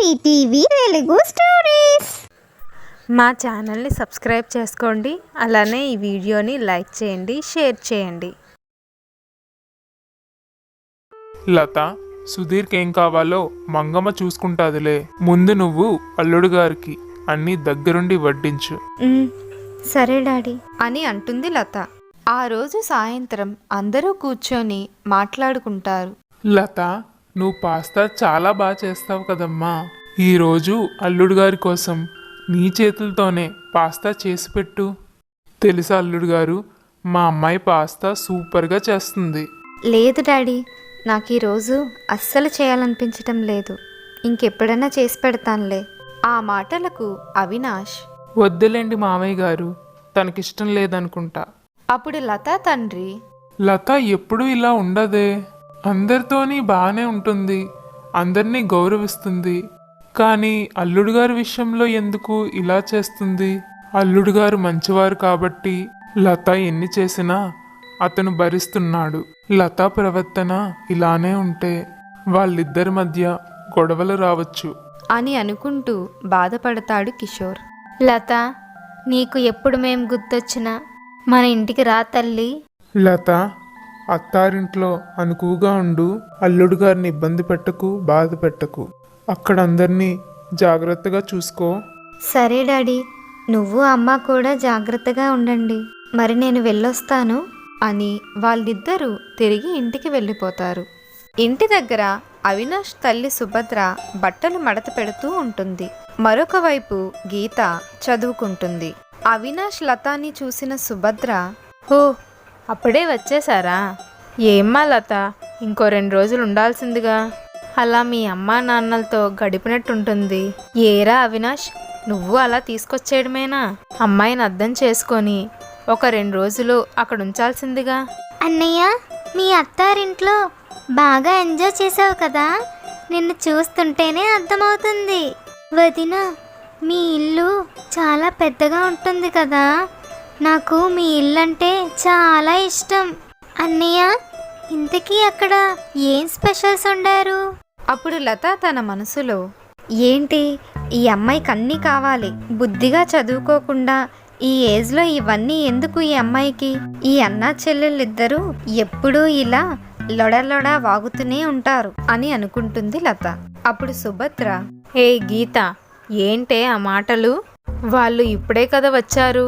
మీ TV Telugu stories. మా ఛానల్ని subscribe చేసుకోండి. అలానే ఈ వీడియోని లైక్ చేయండి, షేర్ చేయండి. లత, సుధీర్కి ఏం కావాలో మంగమ్మ చూసుకుంటాదిలే. ముందు నువ్వు అల్లుడు గారికి అన్నీ దగ్గరుండి వడ్డించు. సరే డాడీ అని అంటుంది లత. ఆ రోజు సాయంత్రం అందరూ కూర్చొని మాట్లాడుకుంటారు. లత, నువ్వు పాస్తా చాలా బాగా చేస్తావు కదమ్మా. ఈరోజు అల్లుడు గారి కోసం నీ చేతులతోనే పాస్తా చేసి పెట్టు. తెలుసా అల్లుడు గారు, మా అమ్మాయి పాస్తా సూపర్గా చేస్తుంది. లేదు డాడీ, నాకు ఈరోజు అస్సలు చేయాలనిపించటం లేదు. ఇంకెప్పుడైనా చేసి పెడతానులే. ఆ మాటలకు అవినాష్, వద్దులేండి మామయ్య గారు, తనకిష్టం లేదనుకుంటా. అప్పుడు లత తండ్రి, లత ఎప్పుడూ ఇలా ఉండదే. అందరితోని బాగానే ఉంటుంది, అందరినీ గౌరవిస్తుంది. కానీ అల్లుడు గారి విషయంలో ఎందుకు ఇలా చేస్తుంది? అల్లుడు గారు మంచివారు కాబట్టి లత ఎన్ని చేసినా అతను భరిస్తున్నాడు. లత ప్రవర్తన ఇలానే ఉంటే వాళ్ళిద్దరి మధ్య గొడవలు రావచ్చు అని అనుకుంటూ బాధపడతాడు కిషోర్. లత, నీకు ఎప్పుడు మేం గుర్తొచ్చినా మన ఇంటికి రా తల్లి. లత, అత్తారింట్లో అనుకువగా ఉండు. అల్లుడు గారిని ఇబ్బంది పెట్టకు, బాధ పెట్టకు. అక్కడ అందరినీ జాగ్రత్తగా చూసుకో. సరే డాడీ, నువ్వు అమ్మ కూడా జాగ్రత్తగా ఉండండి. మరి నేను వెళ్ళొస్తాను అని వాళ్ళిద్దరూ తిరిగి ఇంటికి వెళ్ళిపోతారు. ఇంటి దగ్గర అవినాష్ తల్లి సుభద్ర బట్టలు మడత పెడుతూ ఉంటుంది. మరొక వైపు గీత చదువుకుంటుంది. అవినాష్ లతాని చూసిన సుభద్ర, హో, అప్పుడే వచ్చేసారా? ఏమ్మా లత, ఇంకో 2 రోజులు ఉండాల్సిందిగా. అలా మీ అమ్మా నాన్నలతో గడిపినట్టుంటుంది. ఏరా అవినాష్, నువ్వు అలా తీసుకొచ్చేయడమేనా? అమ్మాయిని అర్థం చేసుకొని ఒక 2 రోజులు అక్కడ ఉంచాల్సిందిగా. అన్నయ్య, మీ అత్తారింట్లో బాగా ఎంజాయ్ చేసావు కదా, నిన్ను చూస్తుంటేనే అర్థమవుతుంది. వదిన, మీ ఇల్లు చాలా పెద్దగా ఉంటుంది కదా, నాకు మీ ఇల్లు అంటే చాలా ఇష్టం. అన్నయ్య, ఇంతకీ అక్కడ ఏం స్పెషల్స్ ఉండారు? అప్పుడు లత తన మనసులో, ఏంటి ఈ అమ్మాయికి అన్నీ కావాలి, బుద్ధిగా చదువుకోకుండా ఈ ఏజ్లో ఇవన్నీ ఎందుకు ఈ అమ్మాయికి? ఈ అన్నా చెల్లెళ్ళిద్దరూ ఎప్పుడూ ఇలా లొడలొడ వాగుతూనే ఉంటారు అని అనుకుంటుంది లత. అప్పుడు సుభద్ర, ఏ గీత, ఏంటే ఆ మాటలు? వాళ్ళు ఇప్పుడే కదా వచ్చారు,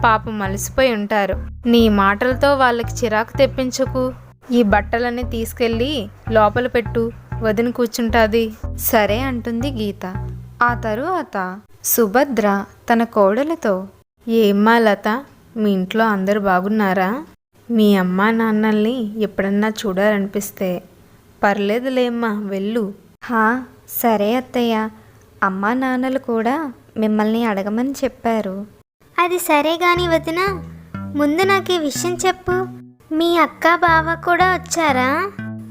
పాపం మలిసిపోయి ఉంటారు. నీ మాటలతో వాళ్ళకి చిరాకు తెప్పించకు. ఈ బట్టలన్నీ తీసుకెళ్ళి లోపల పెట్టు, వదిన కూర్చుంటాది. సరే అంటుంది గీత. ఆ తరువాత సుభద్ర తన కోడలతో, ఏమ్మా లత, మీ ఇంట్లో అందరూ బాగున్నారా? మీ అమ్మా నాన్నల్ని ఎప్పుడన్నా చూడాలనిపిస్తే పర్లేదులేమ్మా, వెళ్ళు. సరే అత్తయ్య, అమ్మా నాన్నలు కూడా మిమ్మల్ని అడగమని చెప్పారు. అది సరే గాని వదిన, ముందు నాకు ఈ విషయం చెప్పు, మీ అక్క బావ కూడా వచ్చారా?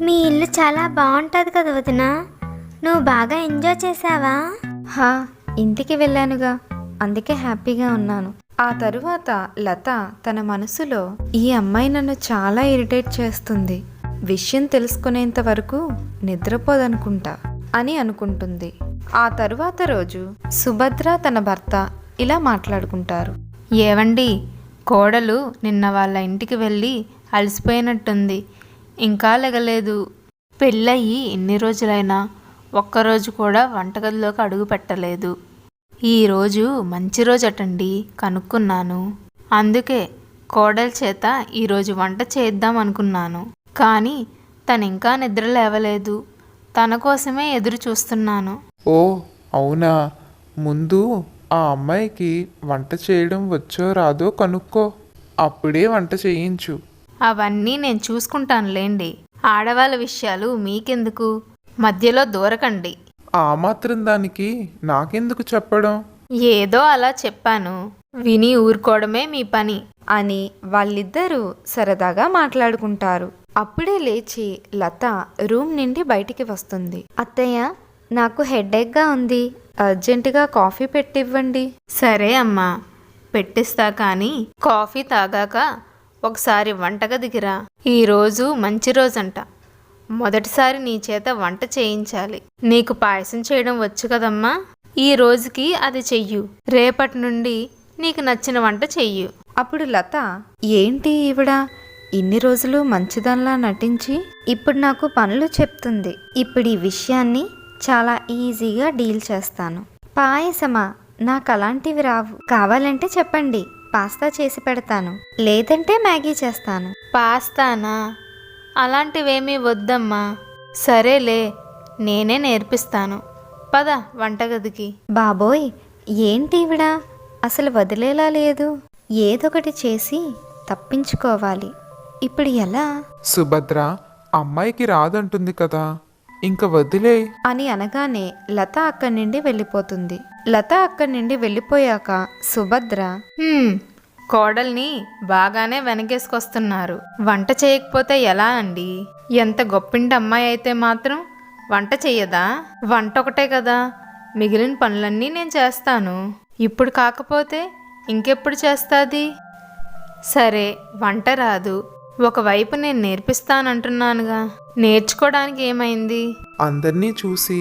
మీ ఇల్లు చాలా బాగుంటుంది కదా వదిన, నువ్వు బాగా ఎంజాయ్ చేసావా? ఇంటికి వెళ్ళానుగా, అందుకే హ్యాపీగా ఉన్నాను. ఆ తరువాత లత తన మనసులో, ఈ అమ్మాయి నన్ను చాలా ఇరిటేట్ చేస్తుంది, విషయం తెలుసుకునేంత వరకు నిద్రపోదనుకుంటా అని అనుకుంటుంది. ఆ తరువాత రోజు సుభద్ర తన భర్త ఇలా మాట్లాడుకుంటారు. ఏవండి, కోడలు నిన్న వాళ్ళ ఇంటికి వెళ్ళి అలసిపోయినట్టుంది, ఇంకా లెగలేదు. పెళ్ళయి ఎన్ని రోజులైనా ఒక్కరోజు కూడా వంటగదిలోకి అడుగు పెట్టలేదు. ఈరోజు మంచి రోజు అటండి, కనుక్కున్నాను. అందుకే కోడల చేత ఈరోజు వంట చేద్దాం అనుకున్నాను. కానీ తను ఇంకా నిద్ర లేవలేదు, తన కోసమే ఎదురు చూస్తున్నాను. ఓ అవునా, ముందు ఆ అమ్మాయికి వంట చేయడం వచ్చో రాదో కనుక్కో, అప్పుడే వంట చేయించు. అవన్నీ నేను చూసుకుంటానులేండి, ఆడవాళ్ళ విషయాలు మీకెందుకు, మధ్యలో దూరకండి. ఆ మాత్రం దానికి నాకెందుకు చెప్పడం? ఏదో అలా చెప్పాను, విని ఊరుకోవడమే మీ పని అని వాళ్ళిద్దరూ సరదాగా మాట్లాడుకుంటారు. అప్పుడే లేచి లత రూమ్ నుండి బయటికి వస్తుంది. అత్తయ్య, నాకు హెడేక్గా ఉంది, అర్జెంటుగా కాఫీ పెట్టివ్వండి. సరే అమ్మా, పెట్టిస్తా, కానీ కాఫీ తాగాక ఒకసారి వంటగదికి రా. ఈరోజు మంచి రోజంట, మొదటిసారి నీ చేత వంట చేయించాలి. నీకు పాయసం చేయడం వచ్చు కదమ్మా, ఈ రోజుకి అది చెయ్యు. రేపటి నుండి నీకు నచ్చిన వంట చెయ్యు. అప్పుడు లత, ఏంటి ఈవిడ ఇన్ని రోజులు మంచిదన్లా నటించి ఇప్పుడు నాకు పనులు చెప్తుంది. ఇప్పుడు ఈ విషయాన్ని చాలా ఈజీగా డీల్ చేస్తాను. పాయసమా? నాకు అలాంటివి రావు. కావాలంటే చెప్పండి, పాస్తా చేసి పెడతాను, లేదంటే మ్యాగీ చేస్తాను. పాస్తానా? అలాంటివేమీ వద్దమ్మా. సరేలే, నేనే నేర్పిస్తాను. పద వంటగదికి. బాబోయ్, ఏంటి ఈవిడ అసలు వదిలేలా లేదు. ఏదొకటి చేసి తప్పించుకోవాలి. ఇప్పుడు ఎలా? సుభద్ర, అమ్మాయికి రాదంటుంది కదా, ఇంక వదిలే. అని అనగానే లత అక్కడి నుండి వెళ్ళిపోతుంది. లత అక్కడి నుండి వెళ్ళిపోయాక సుభద్ర, కోడల్ని బాగానే వెనకేసుకొస్తున్నారు. వంట చేయకపోతే ఎలా అండి? ఎంత గొప్పింటి అమ్మాయి అయితే మాత్రం వంట చెయ్యదా? వంట ఒకటే కదా, మిగిలిన పనులన్నీ నేను చేస్తాను. ఇప్పుడు కాకపోతే ఇంకెప్పుడు చేస్తాది? సరే, వంట రాదు, ఒకవైపు నేను నేర్పిస్తానంటున్నానుగా, నేర్చుకోవడానికి ఏమైంది? అందర్నీ చూసి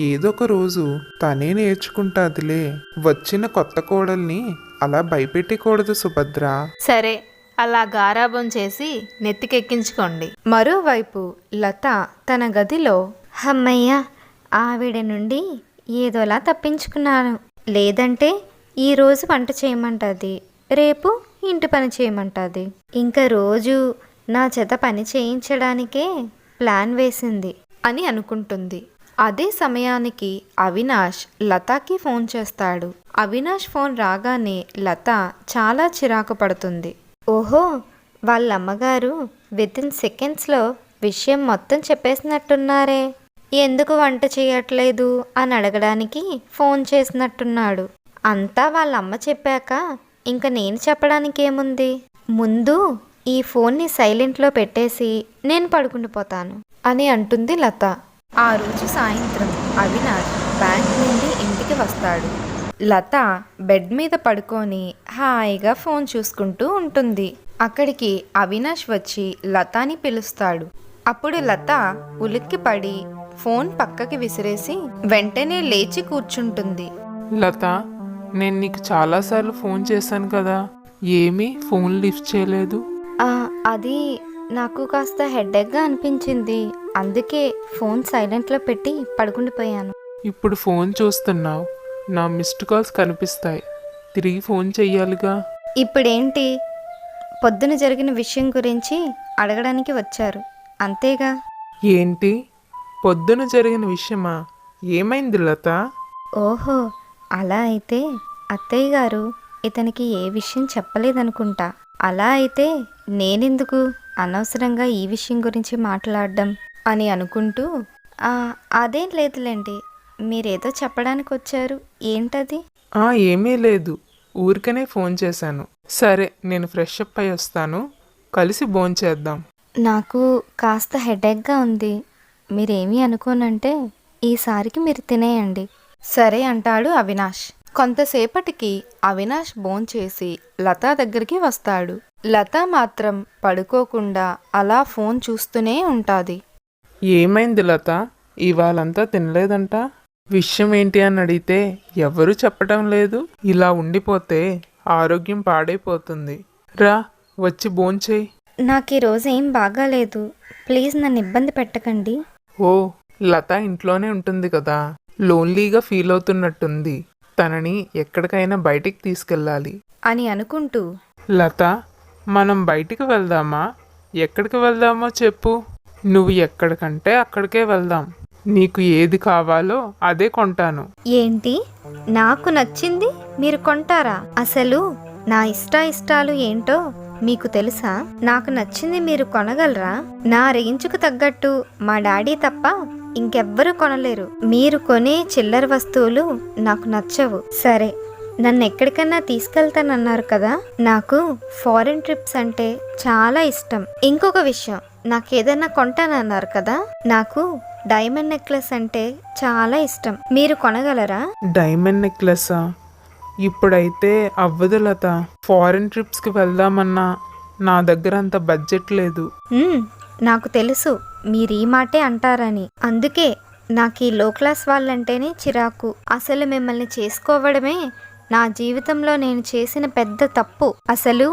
ఏదొక రోజు తనే నేర్చుకుంటాదిలే. వచ్చిన కొత్త కోడల్ని అలా భయపెట్టకూడదు సుభద్ర. సరే, అలా గారాబం చేసి నెత్తికెక్కించుకోండి. మరోవైపు లత తన గదిలో, అమ్మయ్య, ఆవిడ నుండి ఏదోలా తప్పించుకున్నాను. లేదంటే ఈరోజు వంట చేయమంటుంది, రేపు ఇంటి పని చేయమంటుంది. ఇంకా రోజు నా చేత పని చేయించడానికే ప్లాన్ వేసింది అని అనుకుంటుంది. అదే సమయానికి అవినాష్ లతకి ఫోన్ చేస్తాడు. అవినాష్ ఫోన్ రాగానే లత చాలా చిరాకు పడుతుంది. ఓహో, వాళ్ళ అమ్మగారు వితిన్ సెకండ్స్లో విషయం మొత్తం చెప్పేసినట్టున్నారే. ఎందుకు వంట చేయట్లేదు అని అడగడానికి ఫోన్ చేసినట్టున్నాడు. అంతా వాళ్ళ అమ్మ చెప్పాక ఇంకా నేను చెప్పడానికి ఏముంది? ముందు ఈ ఫోన్ని సైలెంట్లో పెట్టేసి నేను పడుకుండిపోతాను అని అంటుంది లత. ఆ రోజు సాయంత్రం అవినాష్ బ్యాంక్ నుండి ఇంటికి వస్తాడు. లత బెడ్ మీద పడుకొని హాయిగా ఫోన్ చూసుకుంటూ ఉంటుంది. అక్కడికి అవినాష్ వచ్చి లతాని పిలుస్తాడు. అప్పుడు లత ఉలిక్కి పడి ఫోన్ పక్కకి విసిరేసి వెంటనే లేచి కూర్చుంటుంది. లత, నేను నీకు చాలాసార్లు ఫోన్ చేశాను కదా, ఏమీ ఫోన్ లిఫ్ట్ చేయలేదు. అది నాకు కాస్త హెడేక్గా అనిపించింది, అందుకే ఫోన్ సైలెంట్లో పెట్టి పడుకుండిపోయాను. ఇప్పుడు ఫోన్ చూస్తున్నావు, నా మిస్డ్ కాల్స్ కనిపిస్తాయి, తిరిగి ఫోన్ చెయ్యాలిగా. ఇప్పుడేంటి? పొద్దున జరిగిన విషయం గురించి అడగడానికి వచ్చారు, అంతేగా? ఏంటి? పొద్దున జరిగిన విషయమా? ఏమైంది లత? ఓహో, అలా అయితే అత్తయ్య గారు ఇతనికి ఏ విషయం చెప్పలేదనుకుంటా. అలా అయితే నేనెందుకు అనవసరంగా ఈ విషయం గురించి మాట్లాడడం అని అనుకుంటూ, అదేం లేదులేండి, మీరేదో చెప్పడానికి వచ్చారు, ఏంటది? ఏమీ లేదు, ఊరికనే ఫోన్ చేశాను. సరే, నేను ఫ్రెష్ అప్ అయి వస్తాను, కలిసి భోంచేద్దాం. నాకు కాస్త హెడేక్గా ఉంది, మీరేమీ అనుకోనంటే ఈసారికి మీరు తినేయండి. సరే అంటాడు అవినాష్. కొంతసేపటికి అవినాష్ భోంచేసి లత దగ్గరికి వస్తాడు. లత మాత్రం పడుకోకుండా అలా ఫోన్ చూస్తూనే ఉంటాది. ఏమైంది లత, ఇవాళంతా తినలేదంట? విషయం ఏంటి అని అడిగితే ఎవరూ చెప్పటం లేదు. ఇలా ఉండిపోతే ఆరోగ్యం పాడైపోతుంది. రా, వచ్చి భోంచేయి. నాకు ఈరోజు ఏం బాగాలేదు, ప్లీజ్ నన్ను ఇబ్బంది పెట్టకండి. ఓ, లత ఇంట్లోనే ఉంటుంది కదా, లోన్లీగా ఫీల్ అవుతున్నట్టుంది. తనని ఎక్కడికైనా బయటికి తీసుకెళ్ళాలి అని అనుకుంటూ, లత, మనం బయటికి వెళ్దామా? ఎక్కడికి వెళ్దామో చెప్పు. నువ్వు ఎక్కడికంటే అక్కడికే వెళ్దాం. నీకు ఏది కావాలో అదే కొంటాను. ఏంటి? నాకు నచ్చింది మీరు కొంటారా? అసలు నా ఇష్టాలు ఏంటో మీకు తెలుసా? నాకు నచ్చింది మీరు కొనగలరా? నా రేంజ్కు తగ్గట్టు మా డాడీ తప్ప ఇంకెవ్వరూ కొనలేరు. మీరు కొనే చిల్లర వస్తువులు నాకు నచ్చవు. సరే, నన్ను ఎక్కడికన్నా తీసుకెళ్తానన్నారు కదా, నాకు ఫారెన్ ట్రిప్స్ అంటే చాలా ఇష్టం. ఇంకొక విషయం, నాకు ఏదైనా కొంటానన్నారు కదా, నాకు డైమండ్ నెక్లెస్ అంటే చాలా ఇష్టం. మీరు కొనగలరా? డైమండ్ నెక్లెసా? ఇప్పుడైతే అవ్వదు లత. ఫారెన్ ట్రిప్స్కి వెళ్దామన్నా నా దగ్గర అంత బడ్జెట్ లేదు. నాకు తెలుసు, మీరు ఈ మాటే అంటారని. అందుకే నాకు ఈ లో క్లాస్ వాళ్ళంటేనే చిరాకు. అసలు మిమ్మల్ని చేసుకోవడమే నా జీవితంలో నేను చేసిన పెద్ద తప్పు. అసలు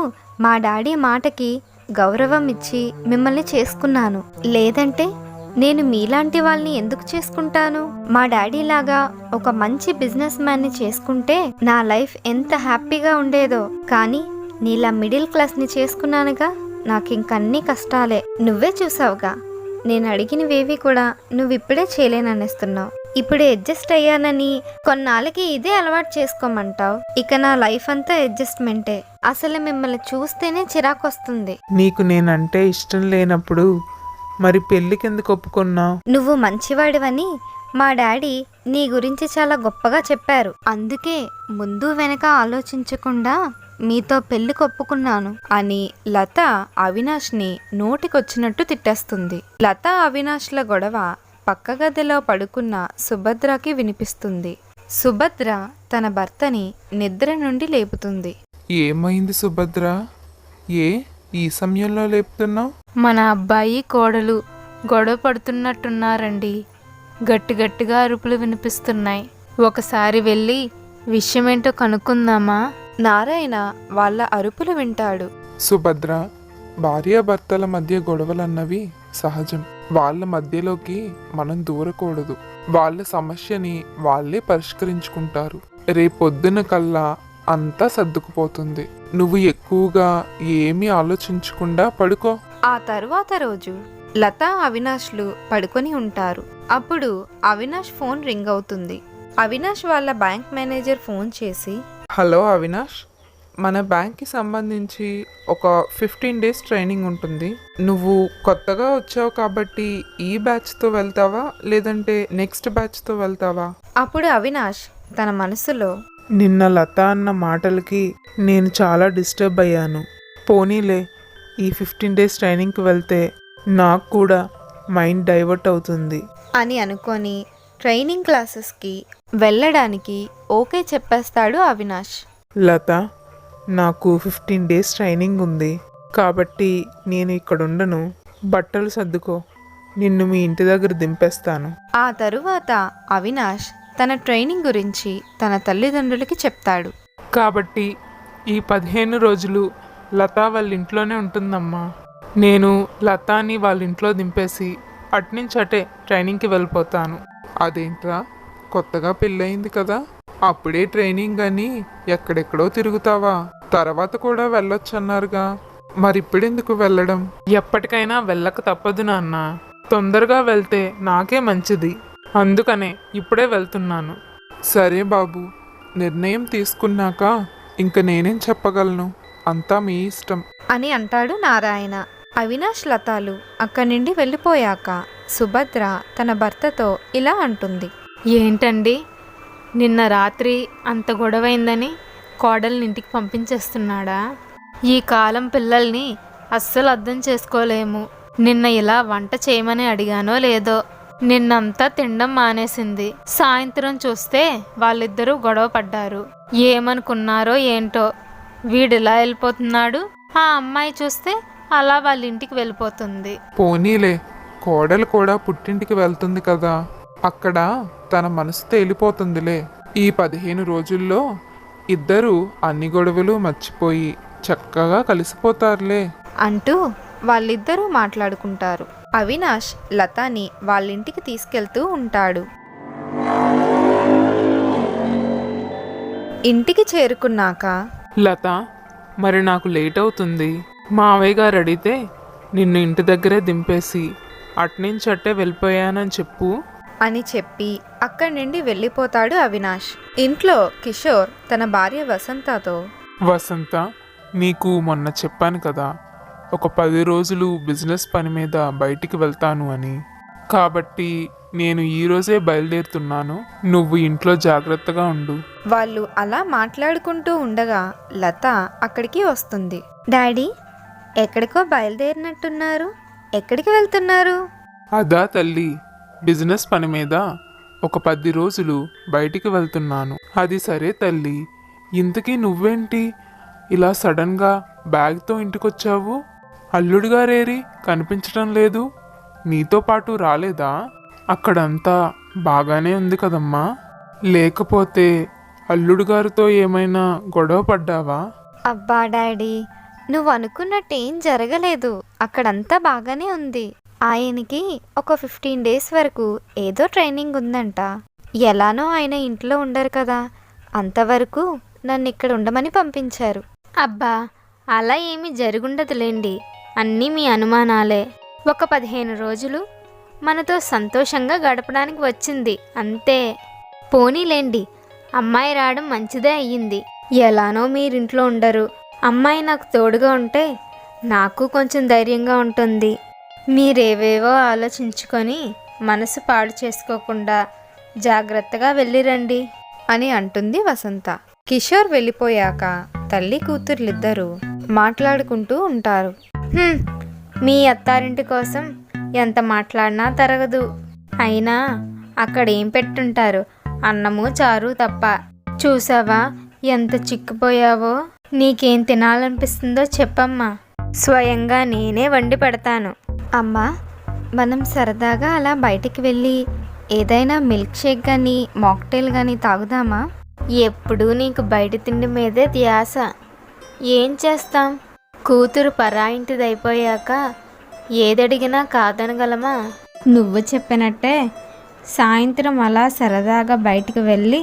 మా డాడీ మాటకి గౌరవం ఇచ్చి మిమ్మల్ని చేసుకున్నాను. లేదంటే నేను మీలాంటి వాళ్ళని ఎందుకు చేసుకుంటాను? మా డాడీ లాగా ఒక మంచి బిజినెస్ మ్యాన్ని చేసుకుంటే నా లైఫ్ ఎంత హ్యాపీగా ఉండేదో. కానీ నీలా మిడిల్ క్లాస్ని చేసుకున్నానుగా, నాకు ఇంకన్నీ కష్టాలే. నువ్వే చూసావుగా, నేను అడిగినవేవి కూడా నువ్వు ఇప్పుడే చేయలేననేస్తున్నావు. ఇప్పుడు అడ్జస్ట్ అయ్యానని కొన్నాళ్ళకి ఇదే అలవాటు చేసుకోమంటావు. ఇక నా లైఫ్ అంతా అడ్జస్ట్మెంటే. అసలు మిమ్మల్ని చూస్తేనే చిరాకు వస్తుంది. నీకు నేనంటే ఇష్టం లేనప్పుడు మరి పెళ్ళికి ఎందుకు ఒప్పుకున్నావు? నువ్వు మంచివాడివని మా డాడీ నీ గురించి చాలా గొప్పగా చెప్పారు. అందుకే ముందు వెనక ఆలోచించకుండా మీతో పెళ్లి కొప్పుకున్నాను అని లత అవినాష్ని నోటికొచ్చినట్టు తిట్టేస్తుంది. లత అవినాష్ల గొడవ పక్క గదిలో పడుకున్న సుభద్రకి వినిపిస్తుంది. సుభద్ర తన భర్తని నిద్ర నుండి లేపుతుంది. ఏమైంది సుభద్ర? ఈ సమయంలో లేపుతున్నావు? మన అబ్బాయి కోడలు గొడవ పడుతున్నట్టున్నారండి. గట్టి గట్టిగా అరుపులు వినిపిస్తున్నాయి. ఒకసారి వెళ్ళి విషయమేంటో కనుక్కుందామా? నారాయణ వాళ్ళ అరుపులు వింటాడు. సుభద్ర, భార్యాభర్తల మధ్య గొడవలన్నవి సహజం. వాళ్ళ మధ్యలోకి మనం దూరకూడదు. వాళ్ళ సమస్యని వాళ్ళే పరిష్కరించుకుంటారు. రేపొద్దున కల్లా అంతా సర్దుకుపోతుంది. నువ్వు ఎక్కువగా ఏమీ ఆలోచించకుండా పడుకో. ఆ తరువాత రోజు లత అవినాష్లు పడుకొని ఉంటారు. అప్పుడు అవినాష్ ఫోన్ రింగ్ అవుతుంది. అవినాష్ వాళ్ళ బ్యాంక్ మేనేజర్ ఫోన్ చేసి, హలో అవినాష్, మన బ్యాంక్కి సంబంధించి ఒక 15 days ట్రైనింగ్ ఉంటుంది. నువ్వు కొత్తగా వచ్చావు కాబట్టి ఈ బ్యాచ్తో వెళ్తావా లేదంటే నెక్స్ట్ బ్యాచ్తో వెళ్తావా? అప్పుడు అవినాష్ తన మనసులో, నిన్న లత అన్న మాటలకి నేను చాలా డిస్టర్బ్ అయ్యాను. పోనీలే, ఈ 15 days ట్రైనింగ్కి వెళ్తే నాకు కూడా మైండ్ డైవర్ట్ అవుతుంది అని అనుకొని ట్రైనింగ్ క్లాసెస్కి వెళ్ళడానికి ఓకే చెప్పేస్తాడు అవినాష్. లత, నాకు 15 days ట్రైనింగ్ ఉంది కాబట్టి నేను ఇక్కడ ఉండను. బట్టలు సర్దుకో, నిన్ను మీ ఇంటి దగ్గర దింపేస్తాను. ఆ తరువాత అవినాష్ తన ట్రైనింగ్ గురించి తన తల్లిదండ్రులకి చెప్తాడు. కాబట్టి ఈ 15 రోజులు లత వాళ్ళ ఇంట్లోనే ఉంటుందమ్మా. నేను లతాని వాళ్ళ ఇంట్లో దింపేసి అట్నుంచి అటే ట్రైనింగ్కి వెళ్ళిపోతాను. అదేంట్రా, కొత్తగా పెళ్ళయింది కదా, అప్పుడే ట్రైనింగ్ అని ఎక్కడెక్కడో తిరుగుతావా? తర్వాత కూడా వెళ్ళొచ్చన్నారుగా, మరిప్పుడెందుకు వెళ్ళడం? ఎప్పటికైనా వెళ్ళక తప్పదు నాన్న. తొందరగా వెళ్తే నాకే మంచిది. అందుకనే ఇప్పుడే వెళ్తున్నాను. సరే బాబు, నిర్ణయం తీసుకున్నాక ఇంక నేనేం చెప్పగలను, అంతా మీ ఇష్టం అని అంటాడు నారాయణ. అవినాష్ లతాలు అక్కడి నుండి వెళ్ళిపోయాక సుభద్ర తన భర్తతో ఇలా అంటుంది. ఏంటండి, నిన్న రాత్రి అంత గొడవైందని కోడల్ని ఇంటికి పంపించేస్తున్నాడా? ఈ కాలం పిల్లల్ని అస్సలు అర్థం చేసుకోలేము. నిన్న ఇలా వంట చేయమని అడిగానో లేదో, నిన్నంతా తినడం మానేసింది. సాయంత్రం చూస్తే వాళ్ళిద్దరూ గొడవ పడ్డారు. ఏమనుకున్నారో ఏంటో, వీడిలా వెళ్ళిపోతున్నాడు, ఆ అమ్మాయి చూస్తే అలా వాళ్ళ ఇంటికి వెళ్ళిపోతుంది. పోనీలే, కోడలు కూడా పుట్టింటికి వెళ్తుంది కదా, అక్కడ తన మనసు తేలిపోతుందిలే. ఈ 15 రోజుల్లో ఇద్దరు అన్ని గొడవలు మర్చిపోయి చక్కగా కలిసిపోతారులే అంటూ వాళ్ళిద్దరూ మాట్లాడుకుంటారు. అవినాష్ లతాని వాళ్ళింటికి తీసుకెళ్తూ ఉంటాడు. ఇంటికి చేరుకున్నాక, లత, మరి నాకు లేట్ అవుతుంది. మావయ్య గారు అడిగితే నిన్ను ఇంటి దగ్గరే దింపేసి అట్నుంచి అట్టే వెళ్ళిపోయానని చెప్పు అని చెప్పి అక్కడి నుండి వెళ్ళిపోతాడు అవినాష్. ఇంట్లో కిషోర్ తన భార్య వసంతతో, వసంత, నీకు మొన్న చెప్పాను కదా, ఒక 10 రోజులు బిజినెస్ పని మీద బయటికి వెళ్తాను అని. కాబట్టి నేను ఈరోజే బయలుదేరుతున్నాను. నువ్వు ఇంట్లో జాగ్రత్తగా ఉండు. వాళ్ళు అలా మాట్లాడుకుంటూ ఉండగా లత అక్కడికి వస్తుంది. డాడీ, ఎక్కడికో బయలుదేరినట్టున్నారు. ఎక్కడికి వెళ్తున్నారు? అదా తల్లి, బిజినెస్ పని మీద ఒక 10 రోజులు బయటికి వెళ్తున్నాను. అది సరే తల్లి, ఇంతకీ నువ్వేంటి ఇలా సడన్గా బ్యాగ్తో ఇంటికొచ్చావు? అల్లుడు గారేరి కనిపించడం లేదు. నీతో పాటు రాలేదా? అక్కడంతా బాగానే ఉంది కదమ్మా. లేకపోతే అల్లుడు గారితో ఏమైనా గొడవ పడ్డావా? అబ్బా డాడీ, నువ్వు అనుకున్నట్టు ఏం జరగలేదు. అక్కడంతా బాగానే ఉంది. ఆయనకి ఒక 15 డేస్ వరకు ఏదో ట్రైనింగ్ ఉందంట. ఎలానో ఆయన ఇంట్లో ఉండరు కదా, అంతవరకు నన్ను ఇక్కడ ఉండమని పంపించారు. అబ్బా, అలా ఏమీ జరుగుండదులేండి. అన్నీ మీ అనుమానాలే. ఒక 15 రోజులు మనతో సంతోషంగా గడపడానికి వచ్చింది అంతే. పోనీలేండి, అమ్మాయి రావడం మంచిదే అయ్యింది. ఎలానో మీరింట్లో ఉండరు. అమ్మాయి నాకు తోడుగా ఉంటే నాకు కొంచెం ధైర్యంగా ఉంటుంది. మీరేవేవో ఆలోచించుకొని మనసు పాడు చేసుకోకుండా జాగ్రత్తగా వెళ్ళిరండి అని అంటుంది వసంత. కిషోర్ వెళ్ళిపోయాక తల్లి కూతుర్లిద్దరూ మాట్లాడుకుంటూ ఉంటారు. మీ అత్తారింటి కోసం ఎంత మాట్లాడినా తరగదు. అయినా అక్కడ ఏం పెట్టుంటారు? అన్నము చారు తప్ప. చూసావా ఎంత చిక్కిపోయావో? నీకేం తినాలనిపిస్తుందో చెప్పమ్మా, స్వయంగా నేనే వండి పెడతాను. అమ్మా, మనం సరదాగా అలా బయటికి వెళ్ళి ఏదైనా మిల్క్ షేక్ కానీ మాక్టైల్ కానీ తాగుదామా? ఎప్పుడూ నీకు బయట తిండి మీదే ధ్యాస. ఏం చేస్తాం? కూతురు పరాయింటిదైపోయాక ఏదడిగినా కాదనగలమా? నువ్వు చెప్పినట్టే సాయంత్రం అలా సరదాగా బయటికి వెళ్ళి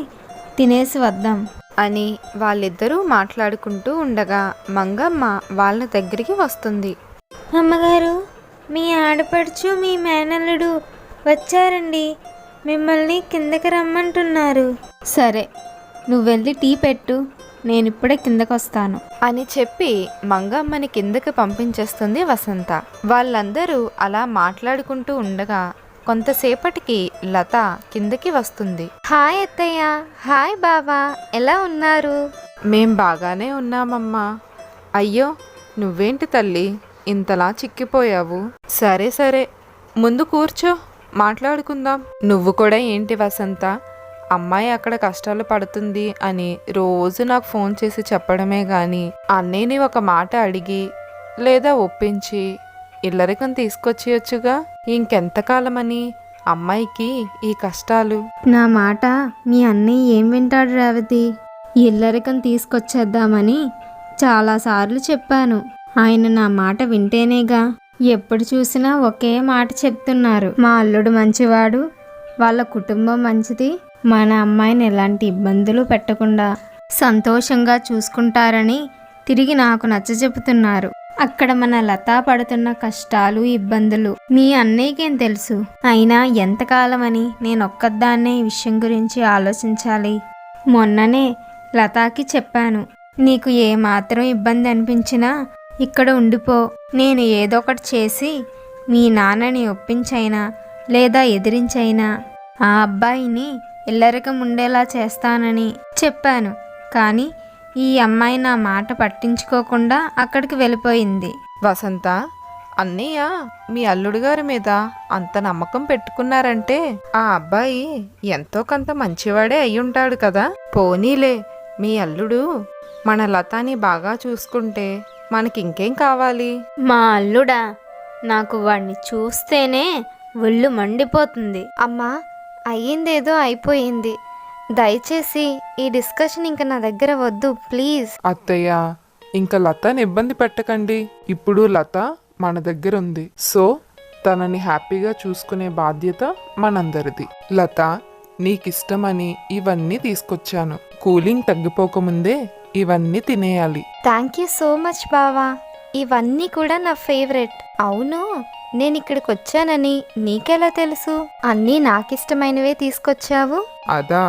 తినేసి వద్దాం అని వాళ్ళిద్దరూ మాట్లాడుకుంటూ ఉండగా మంగమ్మ వాళ్ళ దగ్గరికి వస్తుంది. అమ్మగారు, మీ ఆడపడుచు మీ మేనల్లుడు వచ్చారండి. మిమ్మల్ని కిందకి రమ్మంటున్నారు. సరే, నువ్వు వెళ్ళి టీ పెట్టు, నేను ఇప్పుడే కిందకు వస్తాను అని చెప్పి మంగమ్మని కిందకి పంపించేస్తుంది వసంత. వాళ్ళందరూ అలా మాట్లాడుకుంటూ ఉండగా కొంతసేపటికి లత కిందకి వస్తుంది. హాయ్ అత్తయ్య, హాయ్ బావా, ఎలా ఉన్నారు? మేం బాగానే ఉన్నామమ్మా. అయ్యో, నువ్వేంటి తల్లి ఇంతలా చిక్కిపోయావు? సరే సరే, ముందు కూర్చో, మాట్లాడుకుందాం. నువ్వు కూడా ఏంటి వసంత, అమ్మాయి అక్కడ కష్టాలు పడుతుంది అని రోజు నాకు ఫోన్ చేసి చెప్పడమే గాని అన్నయ్యని ఒక మాట అడిగి లేదా ఒప్పించి ఇల్లరికం తీసుకొచ్చేయొచ్చుగా. ఇంకెంతకాలమని అమ్మాయికి ఈ కష్టాలు? నా మాట మీ అన్నయ్య ఏం వింటాడు రేవతి? ఇల్లరికం తీసుకొచ్చేద్దామని చాలాసార్లు చెప్పాను. ఆయన నా మాట వింటేనేగా. ఎప్పుడు చూసినా ఒకే మాట చెప్తున్నారు. మా అల్లుడు మంచివాడు, వాళ్ళ కుటుంబం మంచిది, మన అమ్మాయిని ఎలాంటి ఇబ్బందులు పెట్టకుండా సంతోషంగా చూసుకుంటారని తిరిగి నాకు నచ్చచెబుతున్నారు. అక్కడ మన లత పడుతున్న కష్టాలు ఇబ్బందులు మీ అన్నయ్యకేం తెలుసు? అయినా ఎంతకాలమని నేనొక్కదాన్నే ఈ విషయం గురించి ఆలోచించాలి? మొన్ననే లతాకి చెప్పాను, నీకు ఏమాత్రం ఇబ్బంది అనిపించినా ఇక్కడ ఉండిపో, నేను ఏదో ఒకటి చేసి మీ నాన్నని ఒప్పించైనా లేదా ఎదిరించైనా ఆ అబ్బాయిని ఇల్లరికం ఉండేలా చేస్తానని చెప్పాను. కానీ ఈ అమ్మాయి నా మాట పట్టించుకోకుండా అక్కడికి వెళ్ళిపోయింది. వసంత, అన్నయ్య మీ అల్లుడు గారి మీద అంత నమ్మకం పెట్టుకున్నారంటే ఆ అబ్బాయి ఎంతో కొంత మంచివాడే అయ్యుంటాడు కదా. పోనీలే, మీ అల్లుడు మన లతాని బాగా చూసుకుంటే మనకింకేం కావాలి? మా అల్లుడా, నాకు వాడిని చూస్తేనే ఒళ్ళు మండిపోతుంది. అమ్మా, అయ్యిందేదో అయిపోయింది. దయచేసి ఈ డిస్కషన్ ఇంక నా దగ్గర వద్దు ప్లీజ్. అత్తయ్య, ఇంకా లతని ఇబ్బంది పెట్టకండి. ఇప్పుడు లత మన దగ్గర ఉంది. సో తనని హ్యాపీగా చూసుకునే బాధ్యత మనందరిది. లత, నీకిష్టమని ఇవన్నీ తీసుకొచ్చాను. కూలింగ్ తగ్గిపోకముందే ఇవన్నీ తినేయాలి. థ్యాంక్ యూ సో మచ్ బావా, ఇవన్నీ కూడా నా ఫేవరెట్. అవును, నేను ఇక్కడికి వచ్చానని నీకెలా తెలుసు? అన్నీ నాకిష్టమైనవే తీసుకొచ్చావు. అదా,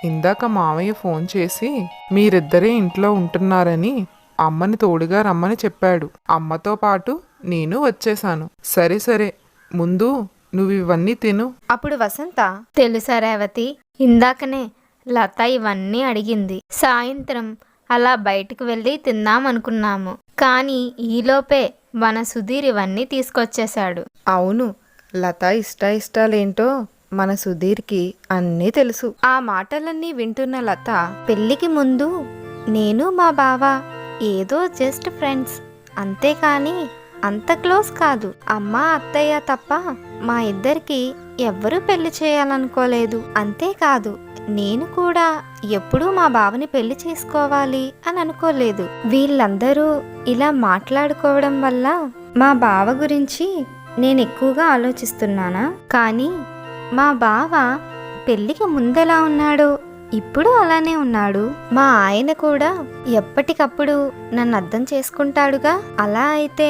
ఇందాక మామయ్య ఫోన్ చేసి మీరిద్దరే ఇంట్లో ఉంటున్నారని అమ్మని తోడుగా రమ్మని చెప్పాడు. అమ్మతో పాటు నేను వచ్చేసాను. సరే సరే, ముందు నువ్వు ఇవన్నీ తిను. అప్పుడు వసంత, తెలుసా రేవతి, ఇందాకనే లత ఇవన్నీ అడిగింది. సాయంత్రం అలా బయటికి వెళ్ళి తిందామనుకున్నాము, కానీ ఈలోపే మన సుధీర్ ఇవన్నీ తీసుకొచ్చేశాడు. అవును, లత ఇష్టాలేంటో మన సుధీర్కి అన్నీ తెలుసు. ఆ మాటలన్నీ వింటున్న లత, పెళ్ళికి ముందు నేను మా బావ ఏదో జస్ట్ ఫ్రెండ్స్, అంతేకాని అంత క్లోజ్ కాదు. అమ్మ అత్తయ్య తప్ప మా ఇద్దరికి ఎవ్వరూ పెళ్లి చేయాలనుకోలేదు. అంతేకాదు నేను కూడా ఎప్పుడూ మా బావని పెళ్లి చేసుకోవాలి అని అనుకోలేదు. వీళ్ళందరూ ఇలా మాట్లాడుకోవడం వల్ల మా బావ గురించి నేను ఎక్కువగా ఆలోచిస్తున్నానా? కానీ మా బావ పెళ్లికి ముందెలా ఉన్నాడో ఇప్పుడు అలానే ఉన్నాడు. మా ఆయన కూడా ఎప్పటికప్పుడు నన్ను అర్థం చేసుకుంటాడుగా. అలా అయితే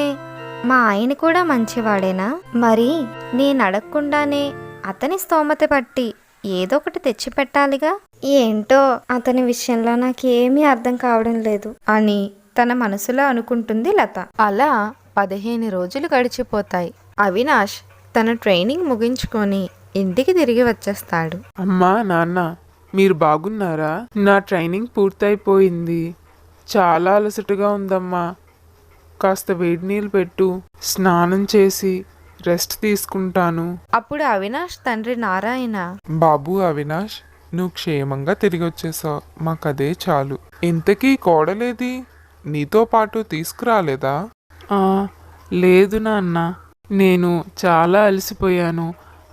మా ఆయన కూడా మంచివాడేనా? మరి నేను అడగకుండానే అతని స్తోమత పట్టి ఏదో ఒకటి తెచ్చిపెట్టాలిగా. ఏంటో అతని విషయంలో నాకేమీ అర్థం కావడం లేదు అని తన మనసులో అనుకుంటుంది లత. అలా 15 రోజులు గడిచిపోతాయి. అవినాష్ తన ట్రైనింగ్ ముగించుకొని ఇంటికి తిరిగి వచ్చేస్తాడు. అమ్మా నాన్న, మీరు బాగున్నారా? నా ట్రైనింగ్ పూర్తయిపోయింది. చాలా అలసటగా ఉందమ్మా. కాస్త వేడి నీళ్ళు పెట్టు, స్నానం చేసి రెస్ట్ తీసుకుంటాను. అప్పుడు అవినాష్ తండ్రి నారాయణ, బాబు అవినాష్, నువ్వు క్షేమంగా తిరిగి వచ్చేసావు, మాకదే చాలు. ఇంతకీ కోడలేది? నీతో పాటు తీసుకురాలేదా? లేదు నాన్న, నేను చాలా అలసిపోయాను.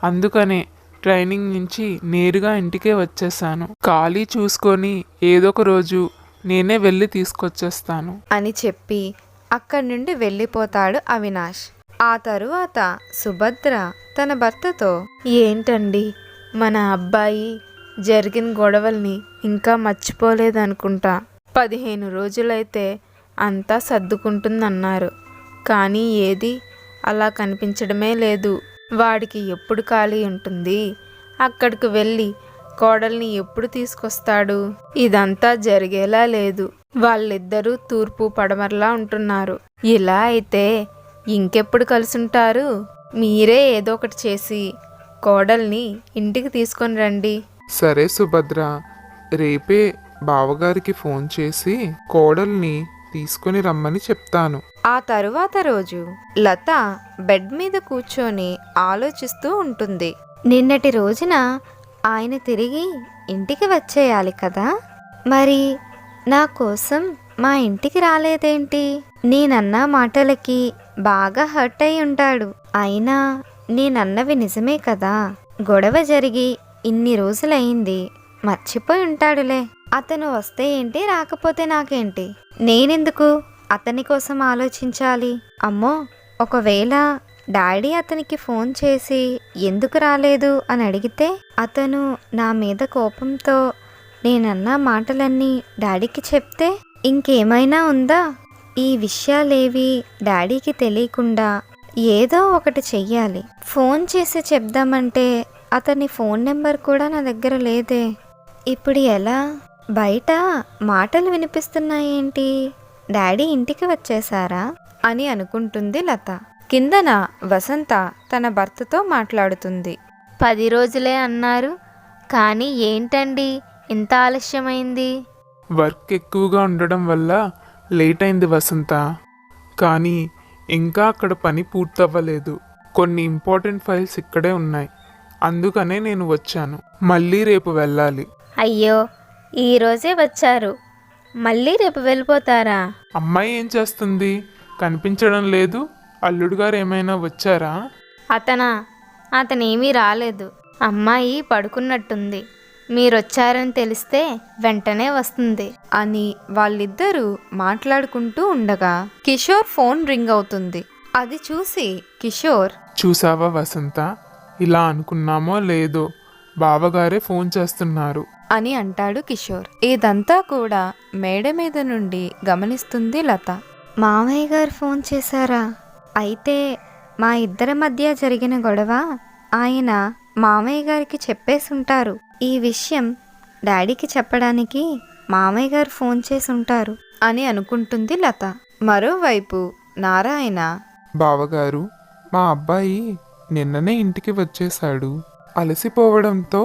అందుకనే ట్రైనింగ్ నుంచి నేరుగా ఇంటికే వచ్చేసాను. ఖాళీ చూసుకొని ఏదో ఒక రోజు నేనే వెళ్ళి తీసుకొచ్చేస్తాను అని చెప్పి అక్కడి నుండి వెళ్ళిపోతాడు అవినాష్. ఆ తరువాత సుభద్ర తన భర్తతో, ఏంటండి మన అబ్బాయి జరిగిన గొడవల్ని ఇంకా మర్చిపోలేదనుకుంటా. 15 రోజులైతే అంతా సర్దుకుంటుందన్నారు, కానీ ఏది అలా కనిపించడమే లేదు. వాడికి ఎప్పుడు ఖాళీ ఉంటుంది? అక్కడికి వెళ్ళి కోడల్ని ఎప్పుడు తీసుకొస్తాడు? ఇదంతా జరిగేలా లేదు. వాళ్ళిద్దరూ తూర్పు పడమరలా ఉంటున్నారు. ఇలా అయితే ఇంకెప్పుడు కలుసుంటారు? మీరే ఏదో ఒకటి చేసి కోడల్ని ఇంటికి తీసుకొని రండి. సరే సుభద్ర, రేపే బావగారికి ఫోన్ చేసి కోడల్ని తీసుకొని రమ్మని చెప్తాను. ఆ తరువాత రోజు లత బెడ్ మీద కూర్చొని ఆలోచిస్తూ ఉంటుంది. నిన్నటి రోజున ఆయన తిరిగి ఇంటికి వచ్చేయాలి కదా. మరి నా కోసం మా ఇంటికి రాలేదేంటి? నేనన్న మాటలకి బాగా హర్ట్ అయి ఉంటాడు. అయినా నేనన్నవి నిజమే కదా. గొడవ జరిగి ఇన్ని రోజులైంది, మర్చిపోయి ఉంటాడులే. అతను వస్తే ఏంటి, రాకపోతే నాకేంటి? నేనెందుకు అతని కోసం ఆలోచించాలి? అమ్మో, ఒకవేళ డాడీ అతనికి ఫోన్ చేసి ఎందుకు రాలేదు అని అడిగితే అతను నా మీద కోపంతో నేనన్న మాటలన్నీ డాడీకి చెప్తే ఇంకేమైనా ఉందా? ఈ విషయాలేవి డాడీకి తెలియకుండా ఏదో ఒకటి చెయ్యాలి. ఫోన్ చేసి చెప్దామంటే అతని ఫోన్ నెంబర్ కూడా నా దగ్గర లేదే. ఇప్పుడు ఎలా? బయట మాటలు వినిపిస్తున్నాయేంటి? డాడీ ఇంటికి వచ్చేసారా అని అనుకుంటుంది లత. కిందన వసంత తన భర్తతో మాట్లాడుతుంది. 10 రోజులే అన్నారు, కానీ ఏంటండి ఇంత ఆలస్యమైంది? వర్క్ ఎక్కువగా ఉండడం వల్ల లేట్ అయింది వసంత. కానీ ఇంకా అక్కడ పని పూర్తవ్వలేదు. కొన్ని ఇంపార్టెంట్ ఫైల్స్ ఇక్కడే ఉన్నాయి. అందుకనే నేను వచ్చాను. మళ్ళీ రేపు వెళ్ళాలి. అయ్యో, ఈరోజే వచ్చారు, మళ్ళీ రేపు వెళ్ళిపోతారా? అమ్మాయి ఏం చేస్తుంది? కనిపించడం లేదు. అల్లుడు గారు ఏమైనా వచ్చారా? అతనేమీ రాలేదు. అమ్మాయి పడుకున్నట్టుంది. మీరొచ్చారని తెలిస్తే వెంటనే వస్తుంది అని వాళ్ళిద్దరూ మాట్లాడుకుంటూ ఉండగా కిషోర్ ఫోన్ రింగ్ అవుతుంది. అది చూసి కిషోర్, చూసావా వసంత, ఇలా అనుకున్నామో లేదో బావగారే ఫోన్ చేస్తున్నారు అని అంటాడు కిషోర్. ఇదంతా కూడా మేడ మీద నుండి గమనిస్తుంది లత. మామయ్య గారు ఫోన్ చేశారా? అయితే మా ఇద్దరి మధ్య జరిగిన గొడవ ఆయన మామయ్య గారికి చెప్పేసుంటారు. ఈ విషయం డాడీకి చెప్పడానికి మామయ్య గారు ఫోన్ చేసి ఉంటారు అని అనుకుంటుంది లత. మరోవైపు నారాయణ, బావగారు, మా అబ్బాయి నిన్ననే ఇంటికి వచ్చేశాడు. అలసిపోవడంతో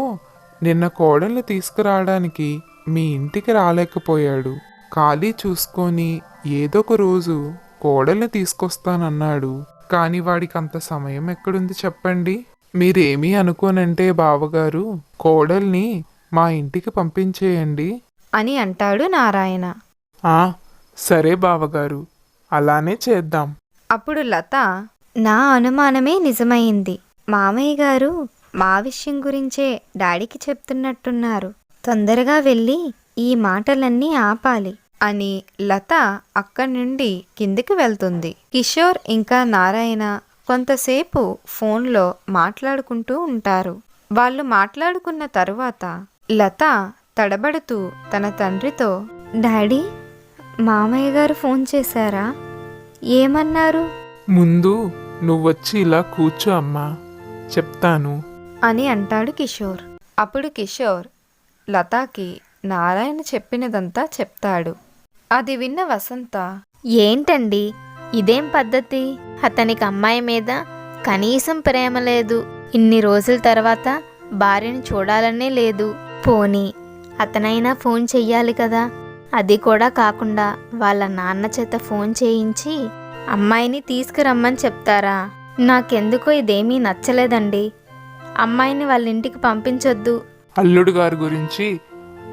నిన్న కోడల్ని తీసుకురావడానికి మీ ఇంటికి రాలేకపోయాడు. ఖాళీ చూసుకొని ఏదో ఒక రోజు కోడల్ని తీసుకొస్తానన్నాడు. కానీ వాడికి అంత సమయం ఎక్కడుంది చెప్పండి? మీరేమీ అనుకోనంటే బావగారు, కోడల్ని మా ఇంటికి పంపించేయండి అని అంటాడు నారాయణ. సరే బావగారు, అలానే చేద్దాం. అప్పుడు లత, నా అనుమానమే నిజమైంది. మామయ్య గారు మా విషయం గురించే డాడీకి చెప్తున్నట్టున్నారు. తొందరగా వెళ్ళి ఈ మాటలన్నీ ఆపాలి అని లత అక్కడి నుండి కిందికి వెళ్తుంది. కిషోర్ ఇంకా నారాయణ కొంతసేపు ఫోన్లో మాట్లాడుకుంటూ ఉంటారు. వాళ్ళు మాట్లాడుకున్న తరువాత లత తడబడుతూ తన తండ్రితో, డాడీ, మామయ్య గారు ఫోన్ చేశారా? ఏమన్నారు? ముందు నువ్వొచ్చి ఇలా కూర్చో అమ్మా, చెప్తాను అని అంటాడు కిషోర్. అప్పుడు కిషోర్ లతాకి నారాయణ చెప్పినదంతా చెప్తాడు. అది విన్న వసంత, ఏంటండి ఇదేం పద్ధతి? అతనికి అమ్మాయి మీద కనీసం ప్రేమ లేదు. ఇన్ని రోజుల తర్వాత భార్యను చూడాలనే లేదు. పోనీ అతనైనా ఫోన్ చెయ్యాలి కదా. అది కూడా కాకుండా వాళ్ళ నాన్న చేత ఫోన్ చేయించి అమ్మాయిని తీసుకురమ్మని చెప్తారా? నాకెందుకో ఇదేమీ నచ్చలేదండి. అమ్మాయిని వాళ్ళ ఇంటికి పంపించొద్దు. అల్లుడు గారి గురించి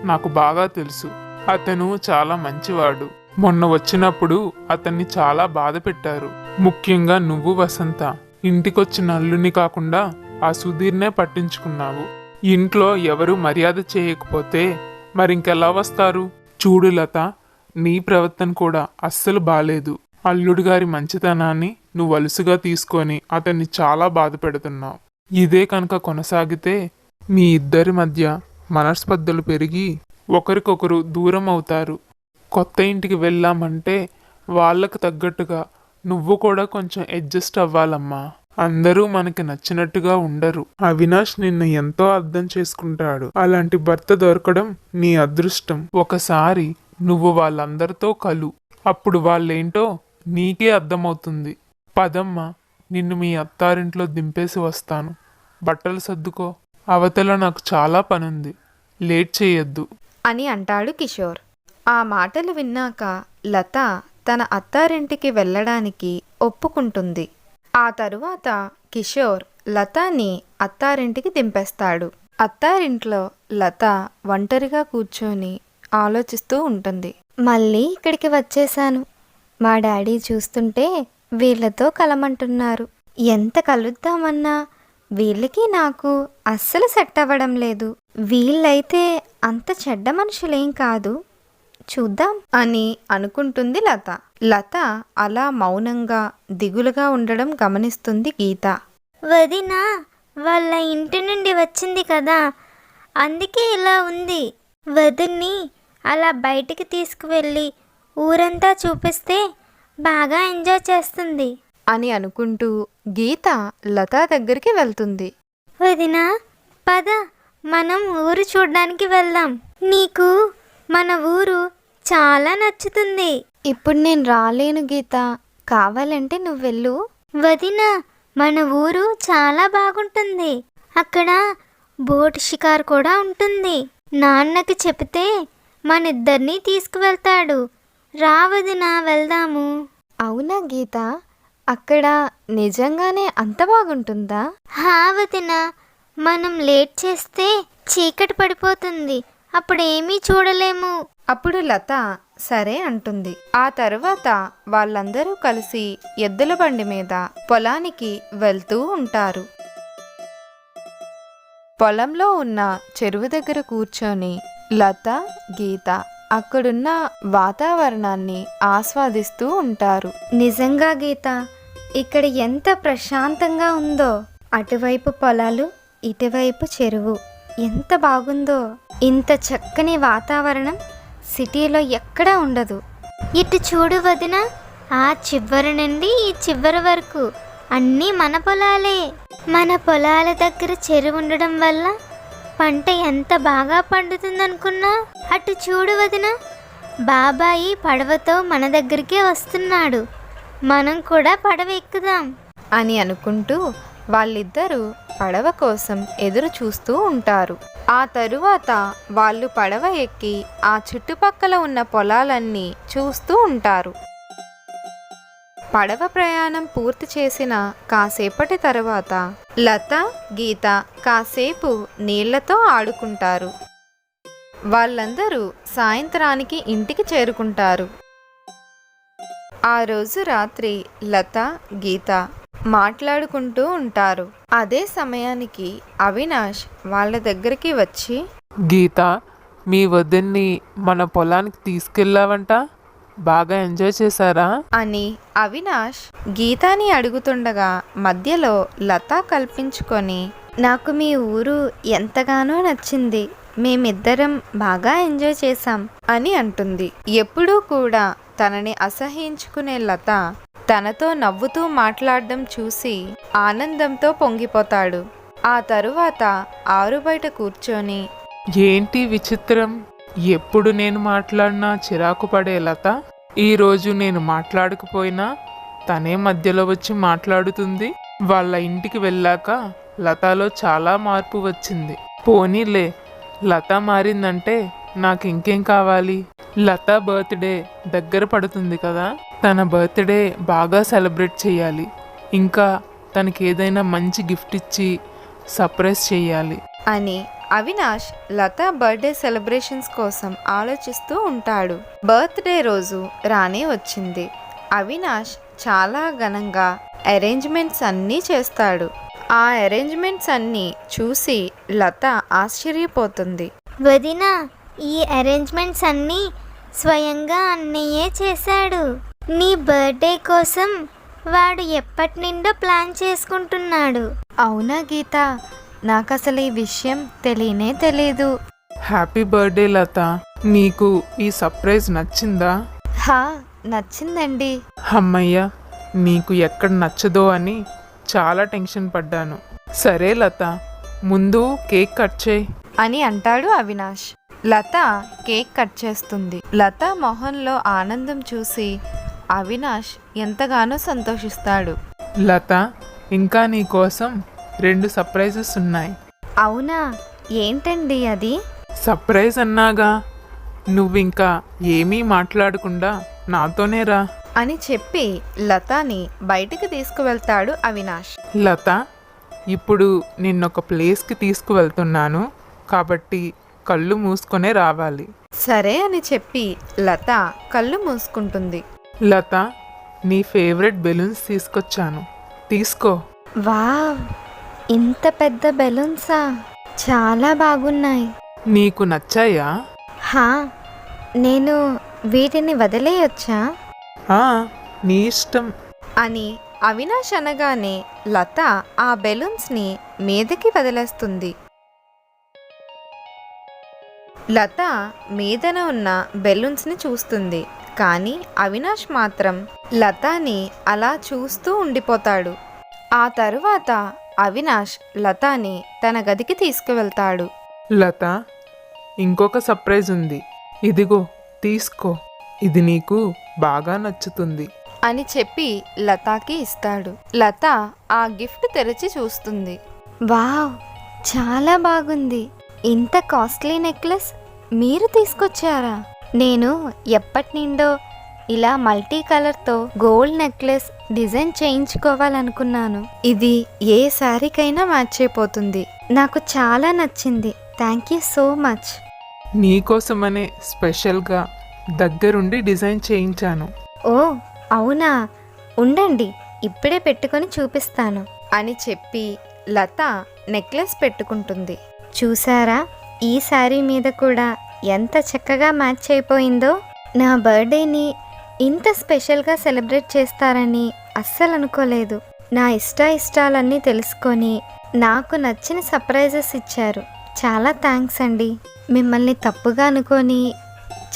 నాకు బాగా తెలుసు. అతను చాలా మంచివాడు. మొన్న వచ్చినప్పుడు అతన్ని చాలా బాధ పెట్టారు. ముఖ్యంగా నువ్వు వసంత ఇంటికొచ్చిన అల్లుని కాకుండా ఆ సుధీర్నే పట్టించుకున్నావు. ఇంట్లో ఎవరు మర్యాద చేయకపోతే మరింకెలా వస్తారు? చూడు లత, నీ ప్రవర్తన కూడా అస్సలు బాలేదు. అల్లుడు గారి మంచితనాన్ని నువ్వు అలుసుగా తీసుకొని అతన్ని చాలా బాధ పెడుతున్నావు. ఇదే కనుక కొనసాగితే మీ ఇద్దరి మధ్య మనస్పర్ధలు పెరిగి ఒకరికొకరు దూరం అవుతారు. కొత్త ఇంటికి వెళ్ళామంటే వాళ్ళకు తగ్గట్టుగా నువ్వు కూడా కొంచెం అడ్జస్ట్ అవ్వాలమ్మా. అందరూ మనకి నచ్చినట్టుగా ఉండరు. అవినాష్ నిన్ను ఎంతో అర్థం చేసుకుంటాడు. అలాంటి భర్త దొరకడం నీ అదృష్టం. ఒకసారి నువ్వు వాళ్ళందరితో కలు, అప్పుడు వాళ్ళేంటో నీకే అర్థమవుతుంది. పదమ్మా, నిన్ను మీ అత్తారింట్లో దింపేసి వస్తాను. బట్టలు సర్దుకో, అవతల నాకు చాలా పనుంది, లేట్ చేయొద్దు అని అంటాడు కిషోర్. ఆ మాటలు విన్నాక లత తన అత్తారింటికి వెళ్ళడానికి ఒప్పుకుంటుంది. ఆ తరువాత కిషోర్ లతాని అత్తారింటికి దింపేస్తాడు. అత్తారింట్లో లత ఒంటరిగా కూర్చొని ఆలోచిస్తూ ఉంటుంది. మళ్ళీ ఇక్కడికి వచ్చేశాను. మా డాడీ చూస్తుంటే వీళ్ళతో కలమంటున్నారు. ఎంత కలుద్దామన్నా వీళ్ళకి నాకు అస్సలు సెట్ అవ్వడం లేదు. వీళ్ళైతే అంత చెడ్డ మనుషులేం కాదు, చూద్దాం అని అనుకుంటుంది లత. లత అలా మౌనంగా దిగులుగా ఉండడం గమనిస్తుంది గీత. వదిన వాళ్ళ ఇంటి నుండి వచ్చింది కదా, అందుకే ఇలా ఉంది. వదిన్ని అలా బయటికి తీసుకువెళ్ళి ఊరంతా చూపిస్తే బాగా ఎంజాయ్ చేస్తుంది అని అనుకుంటూ గీత లత దగ్గరికి వెళ్తుంది. వదినా, పద మనం ఊరు చూడ్డానికి వెళ్దాం. నీకు మన ఊరు చాలా నచ్చుతుంది. ఇప్పుడు నేను రాలేను గీత, కావాలంటే నువ్వు వెళ్ళు. వదినా, మన ఊరు చాలా బాగుంటుంది. అక్కడ బోట్ షికార్ కూడా ఉంటుంది. నాన్నకి చెబితే మనిద్దరినీ తీసుకువెళ్తాడు. రా వదినా, వెళ్దాము. అవునా గీత, అక్కడ నిజంగానే అంత బాగుంటుందా? హా వదినా, మనం లేట్ చేస్తే చీకటి పడిపోతుంది, అప్పుడేమీ చూడలేము. అప్పుడు లత సరే అంటుంది. ఆ తరువాత వాళ్ళందరూ కలిసి ఎద్దుల బండి మీద పొలానికి వెళ్తూ ఉంటారు. పొలంలో ఉన్న చెరువు దగ్గర కూర్చొని లత, గీత అక్కడున్న వాతావరణాన్ని ఆస్వాదిస్తూ ఉంటారు. నిజంగా గీత, ఇక్కడ ఎంత ప్రశాంతంగా ఉందో. అటువైపు పొలాలు, ఇటువైపు చెరువు, ఎంత బాగుందో. ఇంత చక్కని వాతావరణం సిటీలో ఎక్కడా ఉండదు. ఇటు చూడు వదిన, ఆ చివరి నుండి ఈ చివరి వరకు అన్నీ మన పొలాలే. మన పొలాల దగ్గర చెరువు ఉండడం వల్ల పంట ఎంత బాగా పండుతుందనుకున్నా. అటు చూడు వదిన, బాబాయి పడవతో మన దగ్గరికే వస్తున్నాడు. మనం కూడా పడవ ఎక్కుదాం అని అనుకుంటూ వాళ్ళిద్దరూ పడవ కోసం ఎదురు చూస్తూ ఉంటారు. ఆ తరువాత వాళ్ళు పడవ ఎక్కి ఆ చుట్టుపక్కల ఉన్న పొలాలన్నీ చూస్తూ ఉంటారు. పడవ ప్రయాణం పూర్తి చేసిన కాసేపటి తరువాత లత, గీత కాసేపు నీళ్లతో ఆడుకుంటారు. వాళ్ళందరూ సాయంత్రానికి ఇంటికి చేరుకుంటారు. ఆ రోజు రాత్రి లత, గీత మాట్లాడుకుంటూ ఉంటారు. అదే సమయానికి అవినాష్ వాళ్ళ దగ్గరికి వచ్చి, గీత, మీ వదిన్ని మన పొలానికి తీసుకెళ్ళావంట, బాగా ఎంజాయ్ చేశారా? అని అవినాష్ గీతాని అడుగుతుండగా మధ్యలో లత కల్పించుకొని, నాకు మీ ఊరు ఎంతగానో నచ్చింది. మేమిద్దరం బాగా ఎంజాయ్ చేశాం అని అంటుంది. ఎప్పుడూ కూడా తనని అసహ్యించుకునే లత తనతో నవ్వుతూ మాట్లాడడం చూసి ఆనందంతో పొంగిపోతాడు. ఆ తరువాత ఆరుబయట కూర్చొని, ఏంటి విచిత్రం, ఎప్పుడు నేను మాట్లాడినా చిరాకు పడే లత ఈరోజు నేను మాట్లాడకపోయినా తనే మధ్యలో వచ్చి మాట్లాడుతుంది. వాళ్ళ ఇంటికి వెళ్ళాక లతలో చాలా మార్పు వచ్చింది. పోనీలే, లత మారిందంటే నాకు ఇంకేం కావాలి. లత బర్త్డే దగ్గర పడుతుంది కదా, తన బర్త్డే బాగా సెలబ్రేట్ చేయాలి. ఇంకా తనకి ఏదైనా మంచి గిఫ్ట్ ఇచ్చి సర్ప్రైజ్ చేయాలి అని అవినాష్ లత బర్త్డే సెలబ్రేషన్స్ కోసం ఆలోచిస్తూ ఉంటాడు. బర్త్డే రోజు రానే వచ్చింది. అవినాష్ చాలా ఘనంగా అరేంజ్మెంట్స్ అన్నీ చేస్తాడు. ఆ అరేంజ్మెంట్స్ అన్నీ చూసి లత ఆశ్చర్యపోతుంది. వదినా, ఈ అరేంజ్మెంట్స్ అన్నీ స్వయంగా అన్నయ్యే చేశాడు. నీ బర్త్డే కోసం వాడు ఎప్పటి నుండో ప్లాన్ చేసుకుంటున్నాడు. అవునా గీత, నాకు అసలు ఈ విషయం తెలియనే తెలీదు. హ్యాపీ బర్త్డే లత, నీకు ఈ సర్ప్రైజ్ నచ్చిందా? హా, నచ్చిందండి. అమ్మయ్య, నీకు ఎక్కడ నచ్చదో అని చాలా టెన్షన్ పడ్డాను. సరే లత, ముందు కేక్ కట్ చేయి అని అంటాడు అవినాష్. లత కేక్ కట్ చేస్తుంది. లత మొహంలో ఆనందం చూసి అవినాష్ ఎంతగానో సంతోషిస్తాడు. లత, ఇంకా నీ కోసం 2 సర్ప్రైజెస్ ఉన్నాయి. అవునా, ఏంటండి అది? సర్ప్రైజ్ అన్నాగా, నువ్వింకా ఏమీ మాట్లాడకుండా నాతోనే రా అని చెప్పి లతని బయటికి తీసుకువెళ్తాడు అవినాష్. లత, ఇప్పుడు నిన్నొక ప్లేస్కి తీసుకువెళ్తున్నాను కాబట్టి కళ్ళు మూసుకొనే రావాలి. సరే అని చెప్పి లత కళ్ళు మూసుకుంటుంది. లత, నీ ఫేవరెట్ బెలూన్స్ తీసుకొచ్చాను, తీసుకో. వావ్, ఇంత పెద్ద బెలూన్సా? చాలా బాగున్నాయి. నీకు నచ్చాయా? హా, నేను వీటిని వదిలేయొచ్చా? ఆ, నీ ఇష్టం అని అవినాష్ అనగానే లత ఆ బెలూన్స్ని మీదకి వదిలేస్తుంది. లత మీదన ఉన్న బెలూన్స్ని చూస్తుంది. కానీ అవినాష్ మాత్రం లతాని అలా చూస్తూ ఉండిపోతాడు. ఆ తరువాత అవినాష్ లతాని తన గదికి తీసుకువెళ్తాడు. లత, ఇంకొక సర్ప్రైజ్ ఉంది, ఇదిగో తీసుకో, ఇది నీకు బాగా నచ్చుతుంది అని చెప్పి లతాకి ఇస్తాడు. లత ఆ గిఫ్ట్ తెరిచి చూస్తుంది. వావ్, చాలా బాగుంది. ఇంత కాస్ట్లీ నెక్లెస్ మీరు తీసుకొచ్చారా? నేను ఎప్పటి నుండో ఇలా మల్టీ కలర్తో గోల్డ్ నెక్లెస్ డిజైన్ చేయించుకోవాలనుకున్నాను. ఇది ఏ శారీకైనా మ్యాచ్ అయిపోతుంది. నాకు చాలా నచ్చింది. Thank you so much. నీకోసమనే స్పెషల్గా దగ్గరుండి డిజైన్ చేయించాను. ఓ అవునా, ఉండండి, ఇప్పుడే పెట్టుకొని చూపిస్తాను అని చెప్పి లత నెక్లెస్ పెట్టుకుంటుంది. చూసారా, ఈ శారీ మీద కూడా ఎంత చక్కగా మ్యాచ్ అయిపోయిందో. నా బర్త్డేని ఇంత స్పెషల్గా సెలబ్రేట్ చేస్తారని అస్సలు అనుకోలేదు. నా ఇష్టాలన్నీ తెలుసుకొని నాకు నచ్చిన సర్ప్రైజెస్ ఇచ్చారు. చాలా థ్యాంక్స్ అండి. మిమ్మల్ని తప్పుగా అనుకొని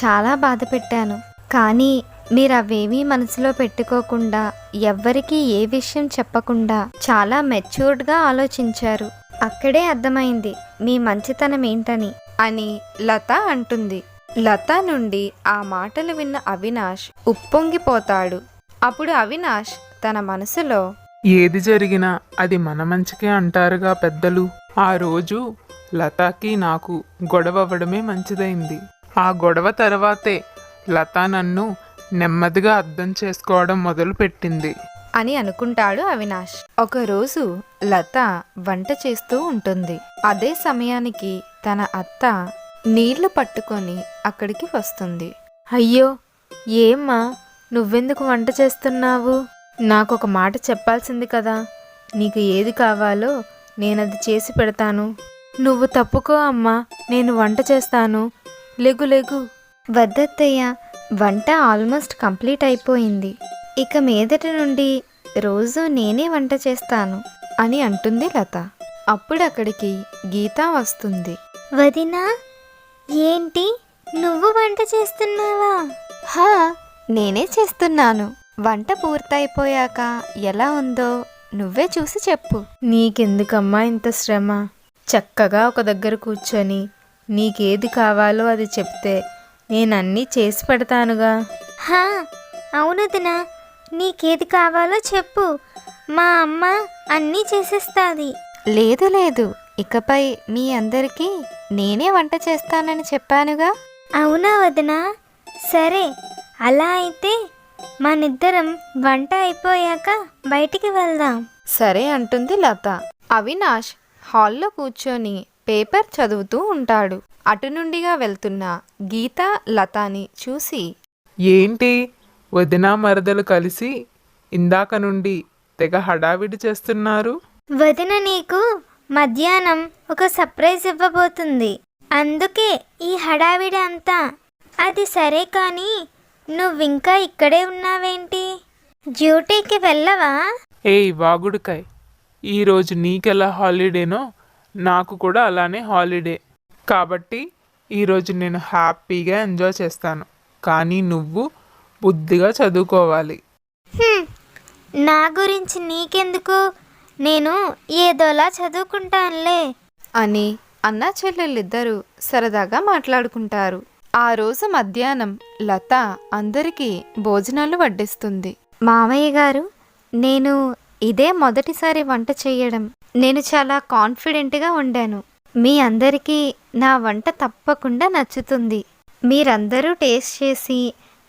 చాలా బాధ పెట్టాను. కానీ మీరు అవేమీ మనసులో పెట్టుకోకుండా, ఎవ్వరికీ ఏ విషయం చెప్పకుండా చాలా మెచ్యూర్డ్గా ఆలోచించారు. అక్కడే అర్థమైంది మీ మంచితనం ఏంటని అని లత అంటుంది. లత నుండి ఆ మాటలు విన్న అవినాష్ ఉప్పొంగిపోతాడు. అప్పుడు అవినాష్ తన మనసులో, ఏది జరిగినా అది మన మంచికే అంటారుగా పెద్దలు. ఆ రోజు లతాకి నాకు గొడవ అవ్వడమే మంచిదైంది. ఆ గొడవ తర్వాతే లత నన్ను నెమ్మదిగా అర్థం చేసుకోవడం మొదలుపెట్టింది అని అనుకుంటాడు అవినాష్. ఒకరోజు లత వంట చేస్తూ ఉంటుంది. అదే సమయానికి తన అత్త నీళ్లు పట్టుకొని అక్కడికి వస్తుంది. అయ్యో, ఏమ్మా, నువ్వెందుకు వంట చేస్తున్నావు? నాకొక మాట చెప్పాల్సింది కదా. నీకు ఏది కావాలో నేనది చేసి పెడతాను. నువ్వు తప్పుకో అమ్మా, నేను వంట చేస్తాను. లెగు లెగు. వద్దత్తయ్య, వంట ఆల్మోస్ట్ కంప్లీట్ అయిపోయింది. ఇక మీదటి నుండి రోజు నేనే వంట చేస్తాను అని అంటుంది లత. అప్పుడు అక్కడికి గీత వస్తుంది. వదినా, ఏంటి నువ్వు వంట చేస్తున్నావా? హా, నేనే చేస్తున్నాను. వంట పూర్తయిపోయాక ఎలా ఉందో నువ్వే చూసి చెప్పు. నీకెందుకమ్మా ఇంత శ్రమ? చక్కగా ఒక దగ్గర కూర్చొని నీకేది కావాలో అది చెప్తే నేనన్నీ చేసి పెడతానుగా. హా, అవును వదినా, నీకేది కావాలో చెప్పు, మా అమ్మ అన్నీ చేసేస్తుంది. లేదు లేదు, ఇకపై మీ అందరికీ నేనే వంట చేస్తానని చెప్పానుగా. అవునా వదినా? సరే, అలా అయితే మనిద్దరం వంట అయిపోయాక బయటికి వెళ్దాం. సరే అంటుంది లత. అవినాష్ హాల్లో కూర్చొని పేపర్ చదువుతూ ఉంటాడు. అటు నుండిగా వెళ్తున్న గీత లతాని చూసి, ఏంటి వదినా మరదలు కలిసి ఇందాక నుండి తెగ హడావిడి చేస్తున్నారు? వదిన నీకు మధ్యాహ్నం ఒక సర్ప్రైజ్ ఇవ్వబోతుంది, అందుకే ఈ హడావిడి అంతా. అది సరే కానీ నువ్వింకా ఇక్కడే ఉన్నావేంటి? డ్యూటీకి వెళ్ళవా? ఏయ్ వాగుడుకాయ్, ఈరోజు నీకెలా హాలిడేనో నాకు కూడా అలానే హాలిడే. కాబట్టి ఈరోజు నేను హ్యాపీగా ఎంజాయ్ చేస్తాను. కానీ నువ్వు బుద్ధిగా చదువుకోవాలి. హ్మ్, నా గురించి నీకెందుకు, నేను ఏదోలా చదువుకుంటానులే అని అన్నా చెల్లెళ్ళిద్దరూ సరదాగా మాట్లాడుకుంటారు. ఆ రోజు మధ్యాహ్నం లత అందరికీ భోజనాలు వడ్డిస్తుంది. మామయ్య గారు, నేను ఇదే మొదటిసారి వంట చేయడం. నేను చాలా కాన్ఫిడెంట్గా వండాను. మీ అందరికీ నా వంట తప్పకుండా నచ్చుతుంది. మీరందరూ టేస్ట్ చేసి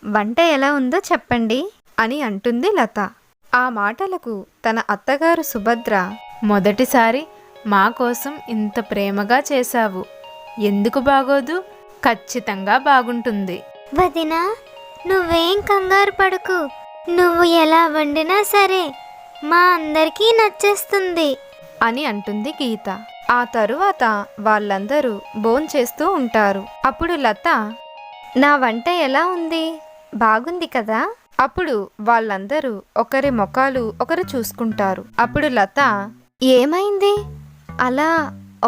వంట ఎలా ఉందో చెప్పండి అని అంటుంది లత. ఆ మాటలకు తన అత్తగారు సుభద్ర, మొదటిసారి మా కోసం ఇంత ప్రేమగా చేశావు, ఎందుకు బాగోదు? ఖచ్చితంగా బాగుంటుంది. వదినా, నువ్వేం కంగారు పడకు, నువ్వు ఎలా వండినా సరే మా అందరికీ నచ్చేస్తుంది అని అంటుంది గీత. ఆ తరువాత వాళ్ళందరూ భోంచేస్తూ ఉంటారు. అప్పుడు లత, నా వంట ఎలా ఉంది? బాగుంది కదా? అప్పుడు వాళ్ళందరూ ఒకరి ముఖాలు ఒకరు చూసుకుంటారు. అప్పుడు లత, ఏమైంది అలా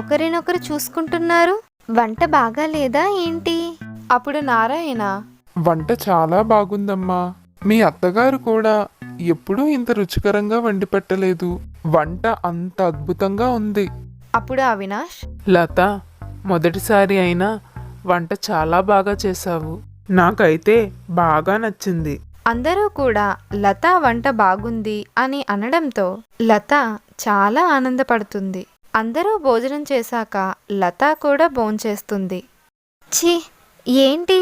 ఒకరినొకరు చూసుకుంటున్నారు? వంట బాగా లేదా ఏంటి? అప్పుడు నారాయణ, వంట చాలా బాగుందమ్మా. మీ అత్తగారు కూడా ఎప్పుడూ ఇంత రుచికరంగా వండి పెట్టలేదు. వంట అంత అద్భుతంగా ఉంది. అప్పుడు అవినాష్, లత, మొదటిసారి అయినా వంట చాలా బాగా చేశావు. నాకైతే బాగా నచ్చింది. అందరూ కూడా లత వంట బాగుంది అని అనడంతో లత చాలా ఆనందపడుతుంది. అందరూ భోజనం చేశాక లత కూడా భోంచేస్తుంది. ఛీ, ఏంటి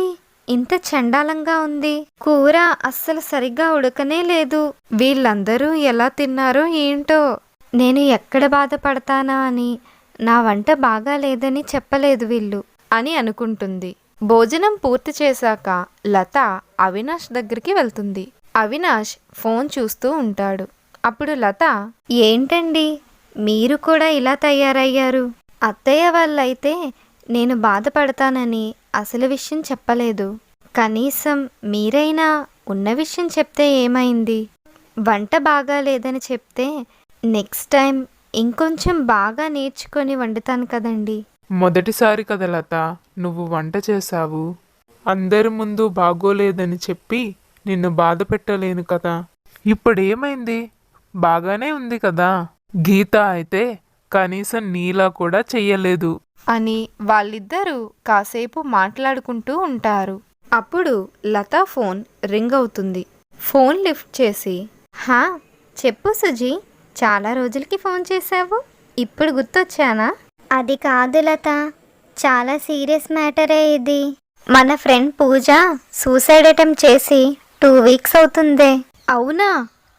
ఇంత చండాలంగా ఉంది? కూర అస్సలు సరిగ్గా ఉడకనే లేదు. వీళ్ళందరూ ఎలా తిన్నారో ఏంటో. నేను ఎక్కడ బాధపడతానా అని నా వంట బాగా లేదని చెప్పలేదు వీళ్ళు అని అనుకుంటుంది. భోజనం పూర్తి చేశాక లత అవినాష్ దగ్గరికి వెళ్తుంది. అవినాష్ ఫోన్ చూస్తూ ఉంటాడు. అప్పుడు లత, ఏంటండి మీరు కూడా ఇలా తయారయ్యారు? అత్తయ్య వాళ్ళైతే నేను బాధపడతానని అసలు విషయం చెప్పలేదు. కనీసం మీరైనా ఉన్న విషయం చెప్తే ఏమైంది? వంట బాగా లేదని చెప్తే నెక్స్ట్ టైం ఇంకొంచెం బాగా నేర్చుకొని వండుతాను కదండి. మొదటిసారి కదా లత నువ్వు వంట చేశావు. అందరి ముందు బాగోలేదని చెప్పి నిన్ను బాధ పెట్టలేను కదా. ఇప్పుడేమైంది? బాగానే ఉంది కదా. గీత అయితే కనీసం నీలా కూడా చెయ్యలేదు అని వాళ్ళిద్దరూ కాసేపు మాట్లాడుకుంటూ ఉంటారు. అప్పుడు లత ఫోన్ రింగ్ అవుతుంది. ఫోన్ లిఫ్ట్ చేసి, హా, చెప్పు సుజీ, చాలా రోజులకి ఫోన్ చేశావు. ఇప్పుడు గుర్తొచ్చానా? అది కాదు లత, చాలా సీరియస్ మ్యాటరే ఇది. మన ఫ్రెండ్ పూజ సూసైడ్ అటెంప్ట్ చేసి 2 వీక్స్ అవుతుందే. అవునా?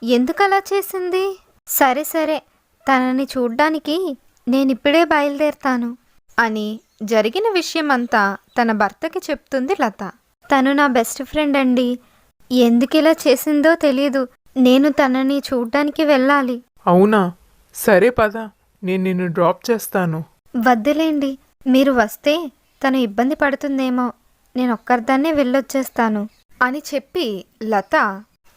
ఎందుకలా చేసింది? సరే సరే, తనని చూడ్డానికి నేనిప్పుడే బయలుదేరుతాను అని జరిగిన విషయమంతా తన భర్తకి చెప్తుంది లత. తను నా బెస్ట్ ఫ్రెండ్ అండి. ఎందుకు ఇలా చేసిందో తెలీదు. నేను తనని చూడ్డానికి వెళ్ళాలి. అవునా? సరే పద, నేను నిన్ను డ్రాప్ చేస్తాను. వద్దులేండి, మీరు వస్తే తను ఇబ్బంది పడుతుందేమో, నేను ఒక్కరిదాన్నే వెళ్ళొచ్చేస్తాను అని చెప్పి లత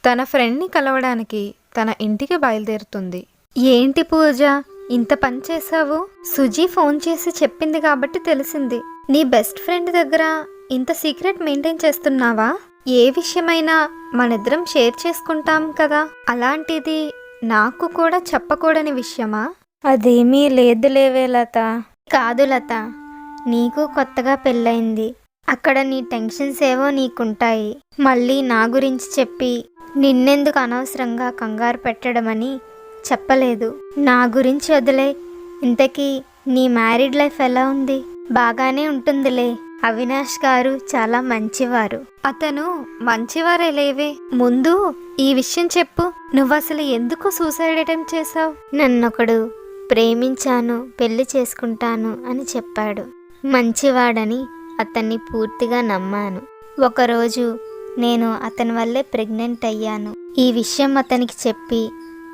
తన ఫ్రెండ్ని కలవడానికి తన ఇంటికి బయలుదేరుతుంది. ఏంటి పూజ, ఇంత పని చేసావు? సుజీ ఫోన్ చేసి చెప్పింది కాబట్టి తెలిసింది. నీ బెస్ట్ ఫ్రెండ్ దగ్గర ఇంత సీక్రెట్ మెయింటైన్ చేస్తున్నావా? ఏ విషయమైనా మనిద్దరం షేర్ చేసుకుంటాం కదా, అలాంటిది నాకు కూడా చెప్పకూడని విషయమా? అదేమీ లేదులేవే లత. కాదు లత, నీకు కొత్తగా పెళ్ళయింది, అక్కడ నీ టెన్షన్స్ ఏవో నీకుంటాయి. మళ్ళీ నా గురించి చెప్పి నిన్నెందుకు అనవసరంగా కంగారు పెట్టడమని చెప్పలేదు. నా గురించి వదిలే. ఇంతకీ నీ మ్యారీడ్ లైఫ్ ఎలా ఉంది? బాగానే ఉంటుందిలే. అవినాష్ గారు చాలా మంచివారు. అతను మంచివారే లేవే. ముందు ఈ విషయం చెప్పు, నువ్వసలు ఎందుకు సూసైడ్ అటెంప్ట్ చేసావు? నన్నొకడు ప్రేమించాను, పెళ్లి చేసుకుంటాను అని చెప్పాడు. మంచివాడని అతన్ని పూర్తిగా నమ్మాను. ఒకరోజు నేను అతని వల్లే ప్రెగ్నెంట్ అయ్యాను. ఈ విషయం అతనికి చెప్పి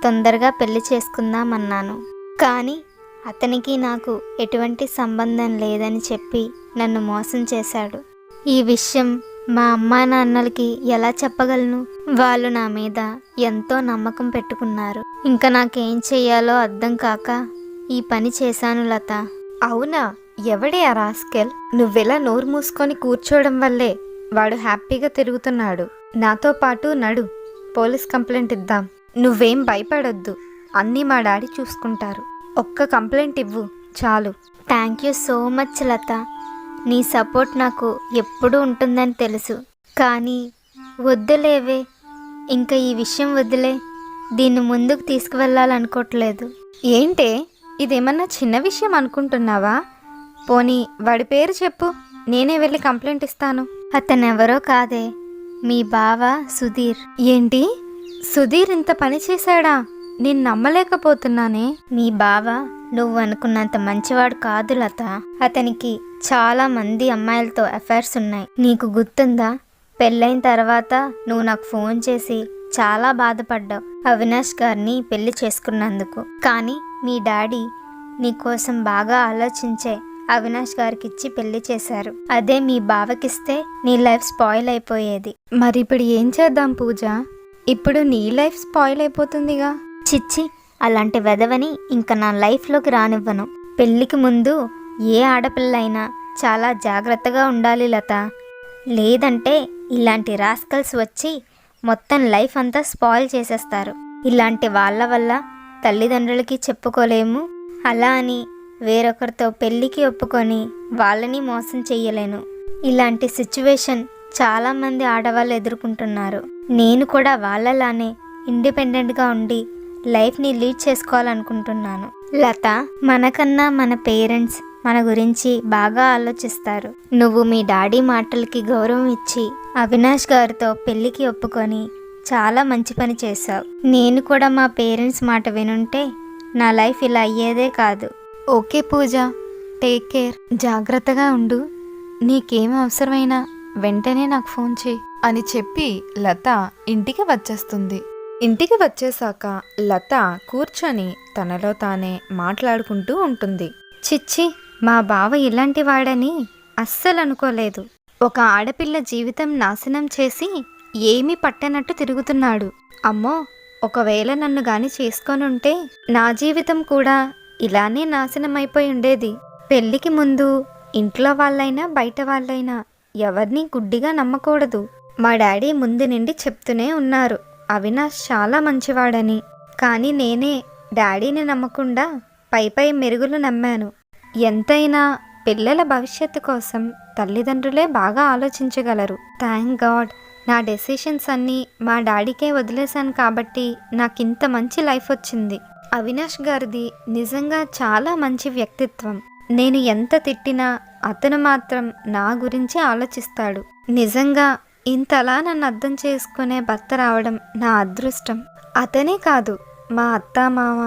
తొందరగా పెళ్లి చేసుకుందామన్నాను. కానీ అతనికి నాకు ఎటువంటి సంబంధం లేదని చెప్పి నన్ను మోసం చేశాడు. ఈ విషయం మా అమ్మా నాన్నలకి ఎలా చెప్పగలను? వాళ్ళు నా మీద ఎంతో నమ్మకం పెట్టుకున్నారు. ఇంకా నాకేం చెయ్యాలో అర్థం కాక ఈ పని చేశాను లత. అవునా? ఎవడే ఆ రాస్కెల్? నువ్వెలా నోరు మూసుకొని కూర్చోవడం వల్లే వాడు హ్యాపీగా తిరుగుతున్నాడు. నాతో పాటు నడు, పోలీస్ కంప్లైంట్ ఇద్దాం. నువ్వేం భయపడొద్దు, అన్నీ మా డాడీ చూసుకుంటారు. ఒక్క కంప్లైంట్ ఇవ్వు చాలు. థ్యాంక్ యూ సో మచ్ లత. నీ సపోర్ట్ నాకు ఎప్పుడూ ఉంటుందని తెలుసు. కానీ వద్దులేవే, ఇంకా ఈ విషయం వదిలే. దీన్ని ముందుకు తీసుకువెళ్ళాలనుకోవట్లేదు. ఏంటే, ఇదేమన్నా చిన్న విషయం అనుకుంటున్నావా? పోనీ వాడి పేరు చెప్పు, నేనే వెళ్ళి కంప్లైంట్ ఇస్తాను. అతనెవరో కాదే, మీ బావ సుధీర్. ఏంటి, సుధీర్ ఇంత పని చేశాడా? నేను నమ్మలేకపోతున్నానే. మీ బావ నువ్వు అనుకున్నంత మంచివాడు కాదు లత. అతనికి చాలా మంది అమ్మాయిలతో అఫైర్స్ ఉన్నాయి. నీకు గుర్తుందా? పెళ్ళైన తర్వాత నువ్వు నాకు ఫోన్ చేసి చాలా బాధపడ్డావు అవినాష్ గారిని పెళ్లి చేసుకున్నందుకు. కానీ మీ డాడీ నీ కోసం బాగా ఆలోచించే అవినాష్ గారికి ఇచ్చి పెళ్లి చేశారు. అదే మీ బావకిస్తే నీ లైఫ్ స్పాయిల్ అయిపోయేది. మరి ఇప్పుడు ఏం చేద్దాం పూజ? ఇప్పుడు నీ లైఫ్ స్పాయిల్ అయిపోతుందిగా. చిచ్చి, అలాంటి వెధవని ఇంకా నా లైఫ్లోకి రానివ్వను. పెళ్ళికి ముందు ఏ ఆడపిల్ల అయినా చాలా జాగ్రత్తగా ఉండాలి లత. లేదంటే ఇలాంటి రాస్కల్స్ వచ్చి మొత్తం లైఫ్ అంతా స్పాయిల్ చేసేస్తారు. ఇలాంటి వాళ్ళ వల్ల తల్లిదండ్రులకి చెప్పుకోలేము, అలా అని వేరొకరితో పెళ్ళికి ఒప్పుకొని వాళ్ళని మోసం చెయ్యలేను. ఇలాంటి సిచ్యువేషన్ చాలామంది ఆడవాళ్ళు ఎదుర్కొంటున్నారు. నేను కూడా వాళ్ళలానే ఇండిపెండెంట్గా ఉండి లైఫ్ని లీడ్ చేసుకోవాలనుకుంటున్నాను. లత, మనకన్నా మన పేరెంట్స్ మన గురించి బాగా ఆలోచిస్తారు. నువ్వు మీ డాడీ మాటలకి గౌరవం ఇచ్చి అవినాష్ గారితో పెళ్ళికి ఒప్పుకొని చాలా మంచి పని చేశావు. నేను కూడా మా పేరెంట్స్ మాట వినుంటే నా లైఫ్ ఇలా అయ్యేదే కాదు. ఓకే పూజ, టేక్ కేర్, జాగ్రత్తగా ఉండు. నీకేం అవసరమైనా వెంటనే నాకు ఫోన్ చేయి అని చెప్పి లత ఇంటికి వచ్చేస్తుంది. ఇంటికి వచ్చేసాక లత కూర్చొని తనలో తానే మాట్లాడుకుంటూ ఉంటుంది. చిచ్చి, మా బావ ఇలాంటి వాడని అస్సలు అనుకోలేదు. ఒక ఆడపిల్ల జీవితం నాశనం చేసి ఏమీ పట్టనట్టు తిరుగుతున్నాడు. అమ్మో, ఒకవేళ నన్ను గాని చేసుకొనుంటే నా జీవితం కూడా ఇలానే నాశనం అయిపోయి ఉండేది. పెళ్ళికి ముందు ఇంట్లో వాళ్ళైనా బయట వాళ్ళైనా ఎవరిని గుడ్డిగా నమ్మకూడదు. మా డాడీ ముందు నుండి చెప్తూనే ఉన్నారు అవినాష్ చాలా మంచివాడని. కానీ నేనే డాడీని నమ్మకుండా పై మెరుగులు నమ్మాను. ఎంతైనా పిల్లల భవిష్యత్తు కోసం తల్లిదండ్రులే బాగా ఆలోచించగలరు. థ్యాంక్ గాడ్, నా డెసిషన్స్ అన్నీ మా డాడీకే వదిలేశాను కాబట్టి నాకింత మంచి లైఫ్ వచ్చింది. అవినాష్ గారిది నిజంగా చాలా మంచి వ్యక్తిత్వం. నేను ఎంత తిట్టినా అతను మాత్రం నా గురించి ఆలోచిస్తాడు. నిజంగా ఇంతలా నన్ను అర్థం చేసుకునే భర్త రావడం నా అదృష్టం. అతనే కాదు, మా అత్త మామ,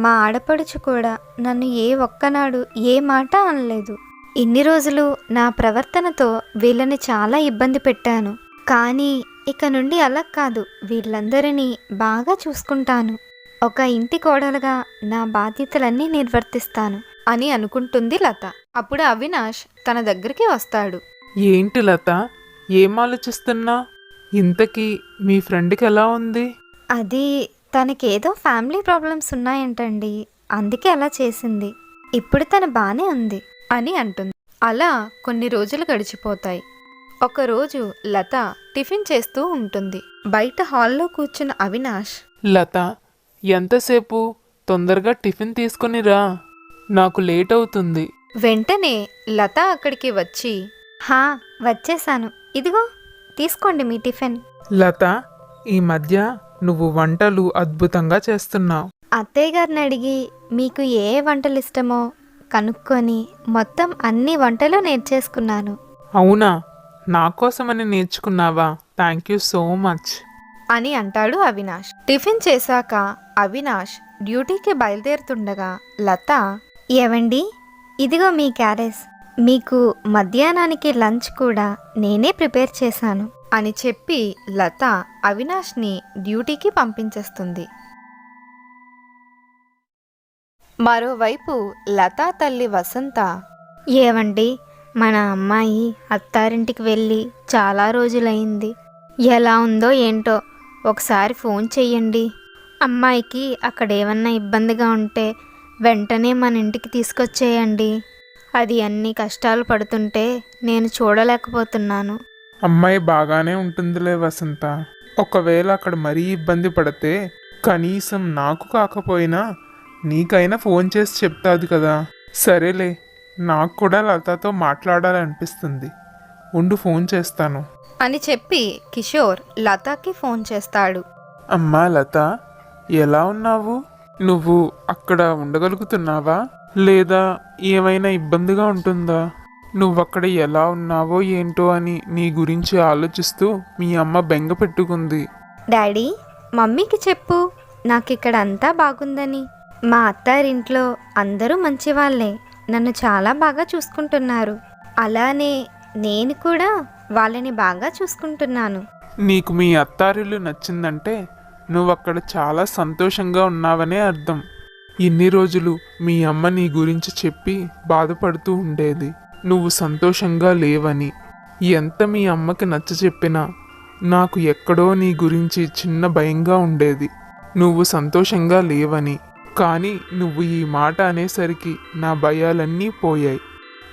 మా ఆడపడుచు కూడా నన్ను ఏ ఒక్కనాడు ఏ మాట అనలేదు. ఇన్ని రోజులు నా ప్రవర్తనతో వీళ్ళని చాలా ఇబ్బంది పెట్టాను. కానీ ఇక నుండి అలా కాదు, వీళ్ళందరినీ బాగా చూసుకుంటాను. ఒక ఇంటి కోడలుగా నా బాధ్యతలన్నీ నిర్వర్తిస్తాను అని అనుకుంటుంది లత. అప్పుడు అవినాష్ తన దగ్గరికి వస్తాడు. ఏంటి లత, ఏం ఆలోచిస్తున్నా? ఇంతకీ మీ ఫ్రెండ్కి ఎలా ఉంది? అది తనకేదో ఫ్యామిలీ ప్రాబ్లమ్స్ ఉన్నాయంటండి, అందుకే అలా చేసింది. ఇప్పుడు తను బాగానే ఉంది అని అంటుంది. అలా కొన్ని రోజులు గడిచిపోతాయి. ఒకరోజు లత టిఫిన్ చేస్తూ ఉంటుంది. బయట హాల్లో కూర్చున్న అవినాష్, లత, ఎంతసేపు? తొందరగా టిఫిన్ తీసుకొని రా, నాకు లేట్ అవుతుంది. వెంటనే లత అక్కడికి వచ్చి, హా వచ్చేసాను, ఇదిగో తీసుకోండి మీ టిఫిన్. లత, ఈ మధ్య నువ్వు వంటలు అద్భుతంగా చేస్తున్నావు. అత్తయ్య గారిని అడిగి మీకు ఏ వంటలు ఇష్టమో కనుక్కొని మొత్తం అన్ని వంటలు నేర్చేసుకున్నాను. అవునా, నా కోసమని నేర్చుకున్నావా? థ్యాంక్ యూ సో మచ్ అని అంటాడు అవినాష్. టిఫిన్ చేశాక అవినాష్ డ్యూటీకి బయలుదేరుతుండగా లత, ఏవండి, ఇదిగో మీ క్యారేజ్, మీకు మధ్యాహ్నానికి లంచ్ కూడా నేనే ప్రిపేర్ చేశాను అని చెప్పి లత అవినాష్ని డ్యూటీకి పంపించేస్తుంది. మరోవైపు లతా తల్లి వసంత, ఏవండి, మన అమ్మాయి అత్తారింటికి వెళ్ళి చాలా రోజులైంది. ఎలా ఉందో ఏంటో ఒకసారి ఫోన్ చెయ్యండి. అమ్మాయికి అక్కడ ఏమన్నా ఇబ్బందిగా ఉంటే వెంటనే మన ఇంటికి తీసుకొచ్చేయండి. అది అన్ని కష్టాలు పడుతుంటే నేను చూడలేకపోతున్నాను. అమ్మాయి బాగానే ఉంటుందిలే వసంత. ఒకవేళ అక్కడ మరీ ఇబ్బంది పడితే కనీసం నాకు కాకపోయినా నీకైనా ఫోన్ చేసి చెప్తాది కదా. సరేలే, నాకు కూడా లతతో మాట్లాడాలనిపిస్తుంది, ఉండు ఫోన్ చేస్తాను అని చెప్పి కిషోర్ లతాకి ఫోన్ చేస్తాడు. అమ్మా లత, ఎలా ఉన్నావు? నువ్వు అక్కడ ఉండగలుగుతున్నావా, లేదా ఏమైనా ఇబ్బందిగా ఉంటుందా? నువ్వక్కడ ఎలా ఉన్నావో ఏంటో అని నీ గురించి ఆలోచిస్తూ మీ అమ్మ బెంగ పెట్టుకుంది. డాడీ, మమ్మీకి చెప్పు నాకిక్కడ అంతా బాగుందని. మా అత్తారింట్లో అందరూ మంచివాళ్ళే, నన్ను చాలా బాగా చూసుకుంటున్నారు. అలానే నేను కూడా వాళ్ళని బాగా చూసుకుంటున్నాను. నీకు మీ అత్తారిల్లు నచ్చిందంటే నువ్వక్కడ చాలా సంతోషంగా ఉన్నావనే అర్థం. ఇన్ని రోజులు మీ అమ్మ నీ గురించి చెప్పి బాధపడుతూ ఉండేది, నువ్వు సంతోషంగా లేవని. ఎంత మీ అమ్మకి నచ్చ చెప్పినా నాకు ఎక్కడో నీ గురించి చిన్న భయంగా ఉండేది, నువ్వు సంతోషంగా లేవని. కానీ నువ్వు ఈ మాట అనేసరికి నా భయాలన్నీ పోయాయి.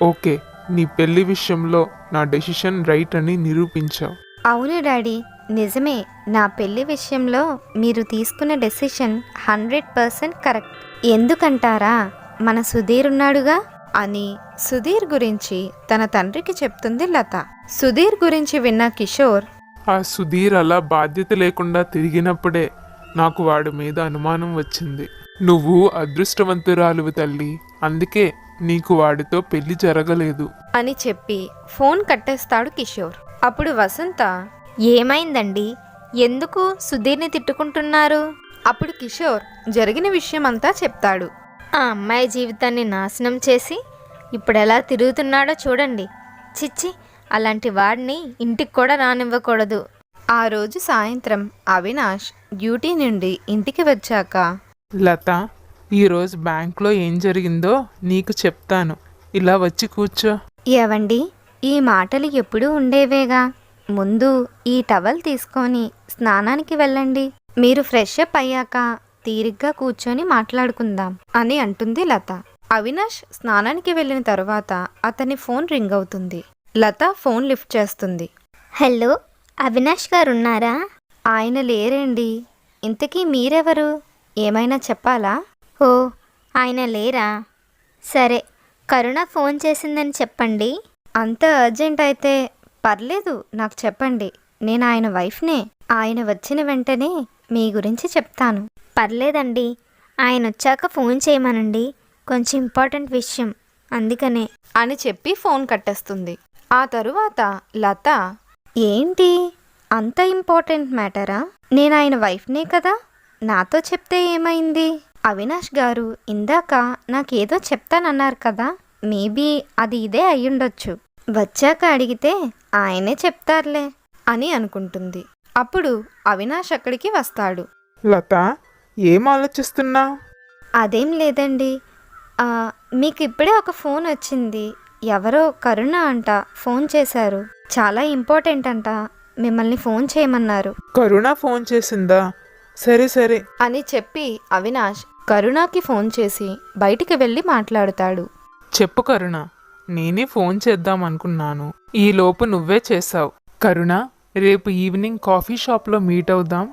ఓకే, నీ పెళ్లి విషయంలో నా డెసిషన్ రైట్ అని నిరూపించావు. అవును డాడీ, నిజమే. నా పెళ్లి విషయంలో మీరు తీసుకున్న డెసిషన్ 100% కరెక్ట్. ఎందుకంటారా, మన సుధీర్ ఉన్నాడుగా అని సుధీర్ గురించి తన తండ్రికి చెప్తుంది లత. సుధీర్ గురించి విన్న కిషోర్, ఆ సుధీర్ అలా బాధ్యత లేకుండా తిరిగినప్పుడే నాకు వాడి మీద అనుమానం వచ్చింది. నువ్వు అదృష్టవంతురాలువు తల్లి, అందుకే నీకు వాడితో పెళ్లి జరగలేదు అని చెప్పి ఫోన్ కట్టేస్తాడు కిషోర్. అప్పుడు వసంత, ఏమైందండి, ఎందుకు సుధీర్ని తిట్టుకుంటున్నారు? అప్పుడు కిషోర్ జరిగిన విషయమంతా చెప్తాడు. ఆ అమ్మాయి జీవితాన్ని నాశనం చేసి ఇప్పుడు ఎలా తిరుగుతున్నాడో చూడండి. చిచ్చి, అలాంటి వాడిని ఇంటికి కూడా రానివ్వకూడదు. ఆ రోజు సాయంత్రం అవినాష్ డ్యూటీ నుండి ఇంటికి వచ్చాక, లత, ఈరోజు బ్యాంక్లో ఏం జరిగిందో నీకు చెప్తాను, ఇలా వచ్చి కూర్చో. ఏవండి, ఈ మాటలు ఎప్పుడూ ఉండేవేగా. ముందు ఈ టవల్ తీసుకొని స్నానానికి వెళ్ళండి. మీరు ఫ్రెష్ అప్ అయ్యాక తీరిగ్గా కూర్చొని మాట్లాడుకుందాం అని అంటుంది లత. అవినాష్ స్నానానికి వెళ్ళిన తరువాత అతని ఫోన్ రింగ్ అవుతుంది. లత ఫోన్ లిఫ్ట్ చేస్తుంది. హలో, అవినాష్ గారు ఉన్నారా? ఆయన లేరండి. ఇంతకీ మీరెవరు? ఏమైనా చెప్పాలా? ఓ, ఆయన లేరా? సరే, కరుణ ఫోన్ చేసిందని చెప్పండి. అంత అర్జెంట్ అయితే పర్లేదు, నాకు చెప్పండి. నేను ఆయన వైఫ్నే. ఆయన వచ్చిన వెంటనే మీ గురించి చెప్తాను. పర్లేదండి, ఆయన వచ్చాక ఫోన్ చేయమనండి, కొంచెం ఇంపార్టెంట్ విషయం, అందుకనే అని చెప్పి ఫోన్ కట్టేస్తుంది. ఆ తరువాత లత, ఏంటి అంత ఇంపార్టెంట్ మ్యాటరా? నేను ఆయన వైఫ్నే కదా, నాతో చెప్తే ఏమైంది? అవినాష్ గారు ఇందాక నాకేదో చెప్తానన్నారు కదా, మేబీ అది ఇదే అయ్యుండొచ్చు. వచ్చాక అడిగితే ఆయనే చెప్తారులే అని అనుకుంటుంది. అప్పుడు అవినాష్ అక్కడికి వస్తాడు. లత, ఏం ఆలోచిస్తున్నా? అదేం లేదండి. ఆ, మీకు ఇప్పుడే ఒక ఫోన్ వచ్చింది. ఎవరో కరుణ అంట ఫోన్ చేశారు. చాలా ఇంపార్టెంట్ అంట. మిమ్మల్ని ఫోన్ చేయమన్నారు కరుణ ఫోన్ చేసిందా? సరే సరే. అని చెప్పి అవినాష్ కరుణకి ఫోన్ చేసి బయటికి వెళ్ళి మాట్లాడుతాడు. చెప్పు కరుణ, నేనే ఫోన్ చేద్దాం అనుకున్నాను, ఈలోపు నువ్వే చేసావు. కరుణ, రేపు ఈవినింగ్ కాఫీ షాప్లో మీట్ అవుదాం.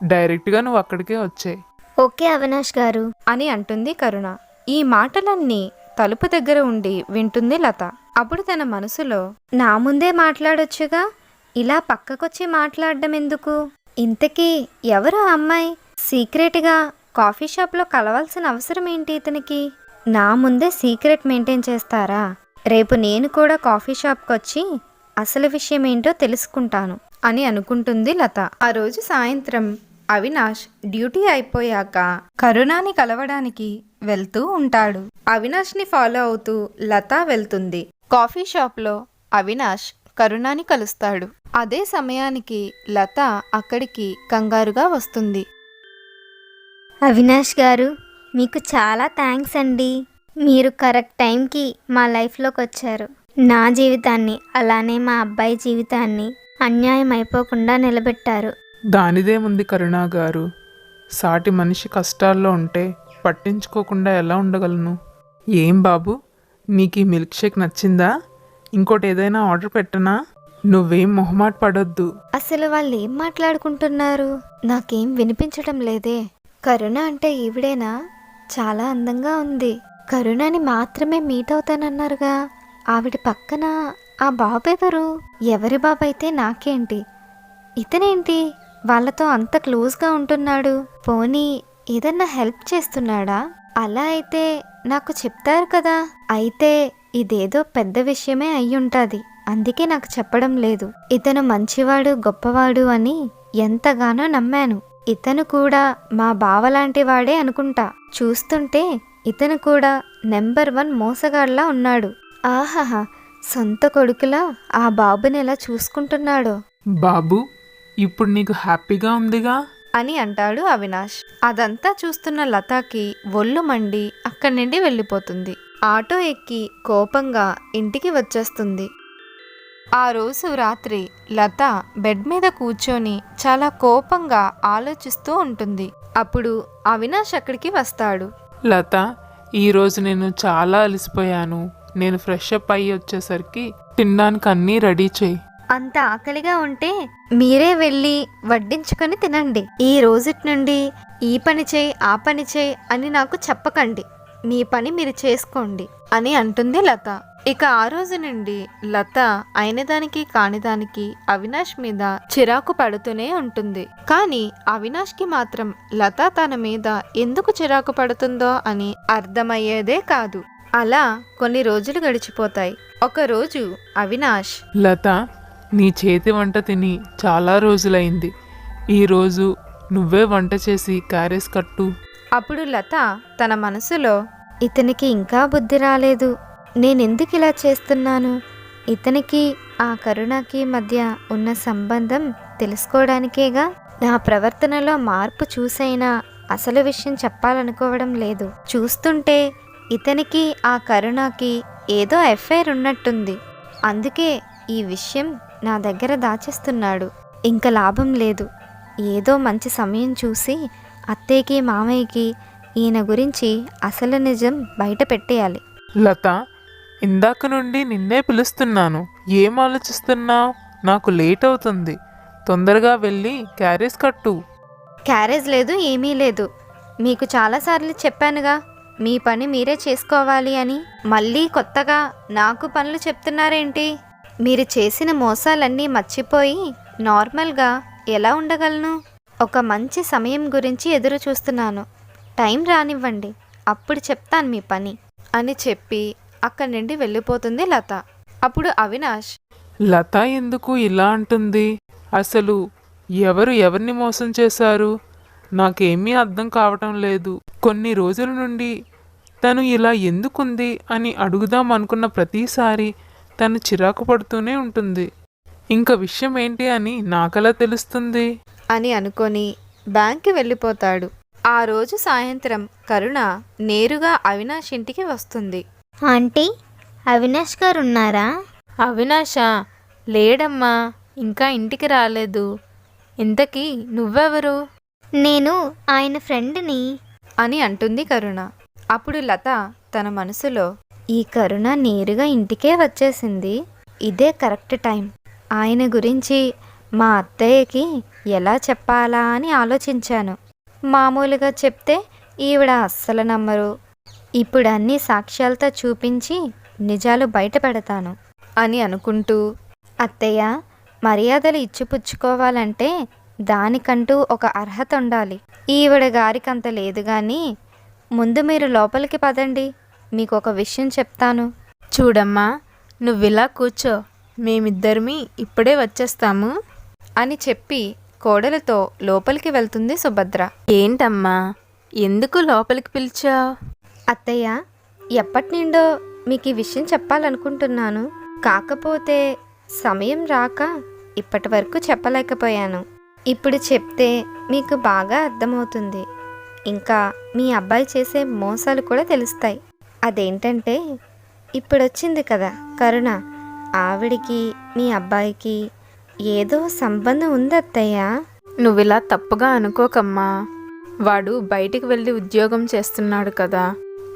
డైరెక్ట్గా నువ్వు అక్కడికే వచ్చాయి. ఓకే అవినాష్ గారు. అని అంటుంది కరుణ. ఈ మాటలన్నీ తలుపు దగ్గర ఉండి వింటుంది లత. అప్పుడు తన మనసులో, నా ముందే మాట్లాడొచ్చుగా, ఇలా పక్కకొచ్చి మాట్లాడడం ఎందుకు? ఇంతకీ ఎవరు ఆ అమ్మాయి? సీక్రెట్గా కాఫీ షాప్లో కలవాల్సిన అవసరం ఏంటి ఇతనికి? నా ముందే సీక్రెట్ మెయింటైన్ చేస్తారా? రేపు నేను కూడా కాఫీ షాప్కి వచ్చి అసలు విషయం ఏంటో తెలుసుకుంటాను అని అనుకుంటుంది లత. ఆ రోజు సాయంత్రం అవినాష్ డ్యూటీ అయిపోయాక కరుణాని కలవడానికి వెళ్తూ ఉంటాడు. అవినాష్ని ఫాలో అవుతూ లత వెళ్తుంది. కాఫీ షాప్లో అవినాష్ కరుణాని కలుస్తాడు. అదే సమయానికి లత అక్కడికి కంగారుగా వస్తుంది. అవినాష్ గారు, మీకు చాలా థ్యాంక్స్ అండి. మీరు కరెక్ట్ టైంకి మా లైఫ్లోకి వచ్చారు. నా జీవితాన్ని అలానే మా అబ్బాయి జీవితాన్ని అన్యాయం అయిపోకుండా నిలబెట్టారు. దానిదేముంది కరుణా గారు, సాటి మనిషి కష్టాల్లో ఉంటే పట్టించుకోకుండా ఎలా ఉండగలను? ఏం బాబు, నీకు ఈ మిల్క్ షేక్ నచ్చిందా? ఇంకోటి ఏదైనా ఆర్డర్ పెట్టనా? నువ్వేం మొహమాట పడొద్దు. అసలు వాళ్ళు ఏం మాట్లాడుకుంటున్నారు? నాకేం వినిపించడం లేదే. కరుణ అంటే ఈవిడేనా? చాలా అందంగా ఉంది. కరుణని మాత్రమే మీట్ అవుతానన్నారుగా. ఆవిడ పక్కన ఆ బాబు ఎవరు? ఎవరి బాబు అయితే నాకేంటి? ఇతనేంటి వాళ్ళతో అంత క్లోజ్గా ఉంటున్నాడు? పోనీ ఏదన్నా హెల్ప్ చేస్తున్నాడా? అలా అయితే నాకు చెప్తారు కదా. అయితే ఇదేదో పెద్ద విషయమే అయ్యుంటుంది, అందుకే నాకు చెప్పడం లేదు. ఇతను మంచివాడు గొప్పవాడు అని ఎంతగానో నమ్మాను. ఇతను కూడా మా బావలాంటి వాడే అనుకుంటా. చూస్తుంటే ఇతను కూడా నెంబర్ 1 మోసగాడ్లా ఉన్నాడు. ఆహాహా, సొంత కొడుకులా ఆ బాబుని ఎలా చూసుకుంటున్నాడో. బాబు, ఇప్పుడు నీకు హ్యాపీగా ఉందిగా? అని అంటాడు అవినాష్. అదంతా చూస్తున్న లతకి ఒళ్ళు మండి అక్కడి నుండి వెళ్ళిపోతుంది. ఆటో ఎక్కి కోపంగా ఇంటికి వచ్చేస్తుంది. ఆ రోజు రాత్రి లత బెడ్ మీద కూర్చొని చాలా కోపంగా ఆలోచిస్తూ ఉంటుంది. అప్పుడు అవినాష్ అక్కడికి వస్తాడు. లత, ఈరోజు నేను చాలా అలసిపోయాను. నేను ఫ్రెష్ అప్ అయ్యి వచ్చేసరికి తినడానికి అన్నీ రెడీ చేయి. అంత ఆకలిగా ఉంటే మీరే వెళ్ళి వడ్డించుకొని తినండి. ఈ రోజుటి నుండి ఈ పని చేయి ఆ పని చేయి అని నాకు చెప్పకండి. మీ పని మీరు చేసుకోండి అని అంటుంది లత. ఇక ఆ రోజు నుండి లత అయినదానికి కానిదానికి అవినాష్ మీద చిరాకు పడుతూనే ఉంటుంది. కానీ అవినాష్కి మాత్రం లత తన మీద ఎందుకు చిరాకు పడుతుందో అని అర్థమయ్యేదే కాదు. అలా కొన్ని రోజులు గడిచిపోతాయి. ఒకరోజు అవినాష్, లత, నీ చేతి వంట తిని చాలా రోజులైంది. ఈరోజు నువ్వే వంట చేసి క్యారేజ్ కట్టు. అప్పుడు లత తన మనసులో, ఇతనికి ఇంకా బుద్ధి రాలేదు. నేనెందుకు ఇలా చేస్తున్నాను? ఇతనికి ఆ కరుణకి మధ్య ఉన్న సంబంధం తెలుసుకోవడానికేగా. నా ప్రవర్తనలో మార్పు చూసైనా అసలు విషయం చెప్పాలనుకోవడం లేదు. చూస్తుంటే ఇతనికి ఆ కరుణకి ఏదో ఎఫ్ఐఆర్ ఉన్నట్టుంది. అందుకే ఈ విషయం నా దగ్గర దాచేస్తున్నాడు. ఇంకా లాభం లేదు. ఏదో మంచి సమయం చూసి అత్తయ్యకి మామయ్యకి ఈయన గురించి అసలు నిజం బయట పెట్టేయాలి. లత, ఇందాక నుండి నిన్నే పిలుస్తున్నాను. ఏం ఆలోచిస్తున్నావు? నాకు లేట్ అవుతుంది. తొందరగా వెళ్ళి క్యారేజ్ కట్టు. క్యారేజ్ లేదు, ఏమీ లేదు. మీకు చాలాసార్లు చెప్పానుగా మీ పని మీరే చేసుకోవాలి అని. మళ్ళీ కొత్తగా నాకు పనులు చెప్తున్నారేంటి? మీరు చేసిన మోసాలన్నీ మర్చిపోయి నార్మల్గా ఎలా ఉండగలను? ఒక మంచి సమయం గురించి ఎదురు చూస్తున్నాను. టైం రానివ్వండి, అప్పుడు చెప్తాను మీ పని అని చెప్పి అక్కడి నుండి వెళ్ళిపోతుంది లత. అప్పుడు అవినాష్, లత ఎందుకు ఇలా అంటుంది? అసలు ఎవరు ఎవరిని మోసం చేశారు? నాకేమీ అర్థం కావటం లేదు. కొన్ని రోజుల నుండి తను ఇలా ఎందుకుంది అని అడుగుదాం అనుకున్న ప్రతిసారి తను చిరాకు పడుతూనే ఉంటుంది. ఇంక విషయం ఏంటి అని నాకలా తెలుస్తుంది అని అనుకొని బ్యాంక్కి వెళ్ళిపోతాడు. ఆ రోజు సాయంత్రం కరుణ నేరుగా అవినాష్ ఇంటికి వస్తుంది. ఆంటీ, అవినాష్ గారు ఉన్నారా? అవినాషా? లేడమ్మా, ఇంకా ఇంటికి రాలేదు. ఇంతకీ నువ్వెవరు? నేను ఆయన ఫ్రెండ్ని. అని అంటుంది కరుణ. అప్పుడు లత తన మనసులో, ఈ కరుణ నేరుగా ఇంటికే వచ్చేసింది. ఇదే కరెక్ట్ టైం. ఆయన గురించి మా అత్తయ్యకి ఎలా చెప్పాలా అని ఆలోచించాను. మామూలుగా చెప్తే ఈవిడ అస్సలు నమ్మరు. ఇప్పుడు అన్ని సాక్ష్యాలతో చూపించి నిజాలు బయట పెడతాను అని అనుకుంటూ, అత్తయ్య, మర్యాదలు ఇచ్చిపుచ్చుకోవాలంటే దానికంటూ ఒక అర్హత ఉండాలి. ఈవిడ గారికంత లేదు కానీ ముందు మీరు లోపలికి పదండి, మీకు ఒక విషయం చెప్తాను. చూడమ్మా, నువ్విలా కూర్చో, మేమిద్దరిమి ఇప్పుడే వచ్చేస్తాము అని చెప్పి కోడలతో లోపలికి వెళ్తుంది సుభద్ర. ఏంటమ్మా, ఎందుకు లోపలికి పిలిచావు? అత్తయ్య, ఎప్పటి నుండో మీకు ఈ విషయం చెప్పాలనుకుంటున్నాను. కాకపోతే సమయం రాక ఇప్పటి వరకు చెప్పలేకపోయాను. ఇప్పుడు చెప్తే మీకు బాగా అర్థమవుతుంది. ఇంకా మీ అబ్బాయి చేసే మోసాలు కూడా తెలుస్తాయి. అదేంటంటే ఇప్పుడు వచ్చింది కదా కరుణ, ఆవిడికి మీ అబ్బాయికి ఏదో సంబంధం ఉంది అత్తయ్య. నువ్విలా తప్పుగా అనుకోకమ్మా. వాడు బయటికి వెళ్ళి ఉద్యోగం చేస్తున్నాడు కదా,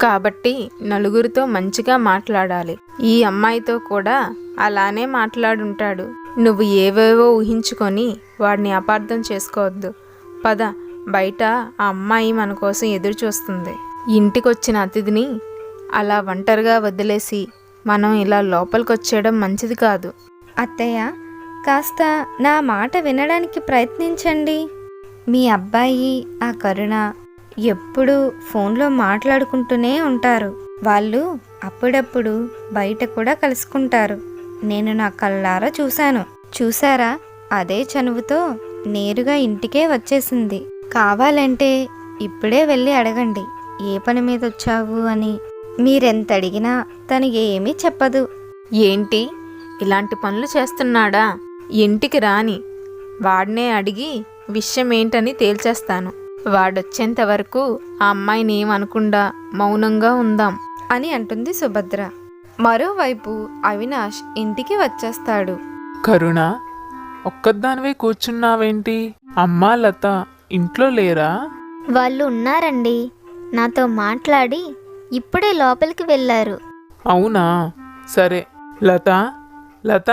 కాబట్టి నలుగురితో మంచిగా మాట్లాడాలి. ఈ అమ్మాయితో కూడా అలానే మాట్లాడుంటాడు. నువ్వు ఏవేవో ఊహించుకొని వాడిని అపార్థం చేసుకోవద్దు. పద, బయట ఆ అమ్మాయి మన కోసం ఎదురు చూస్తుంది. ఇంటికొచ్చిన అతిథిని అలా ఒంటరిగా వదిలేసి మనం ఇలా లోపలికొచ్చేయడం మంచిది కాదు. అత్తయ్య, కాస్త నా మాట వినడానికి ప్రయత్నించండి. మీ అబ్బాయి ఆ కరుణ ఎప్పుడూ ఫోన్లో మాట్లాడుకుంటూనే ఉంటారు. వాళ్ళు అప్పుడప్పుడు బయట కూడా కలుసుకుంటారు. నేను నా కళ్ళారా చూశాను. చూసారా, అదే చనువుతో నేరుగా ఇంటికే వచ్చేసింది. కావాలంటే ఇప్పుడే వెళ్ళి అడగండి ఏ పని మీద వచ్చావు అని. మీరెంత అడిగినా తను ఏమీ చెప్పదు. ఏంటి, ఇలాంటి పనులు చేస్తున్నాడా? ఇంటికి రాని, వాడినే అడిగి విషయం ఏంటని తేల్చేస్తాను. వాడొచ్చేంత వరకు ఆ అమ్మాయిని ఏమనకుండా మౌనంగా ఉందాం అని అంటుంది సుభద్ర. మరోవైపు అవినాష్ ఇంటికి వచ్చేస్తాడు. కరుణ, ఒక్కదానివే కూర్చున్నావేంటి? అమ్మా లత ఇంట్లో లేరా? వాళ్ళు ఉన్నారండి. నాతో మాట్లాడి ఇప్పుడే లోపలికి వెళ్ళారు. అవునా, సరే. లత, లత.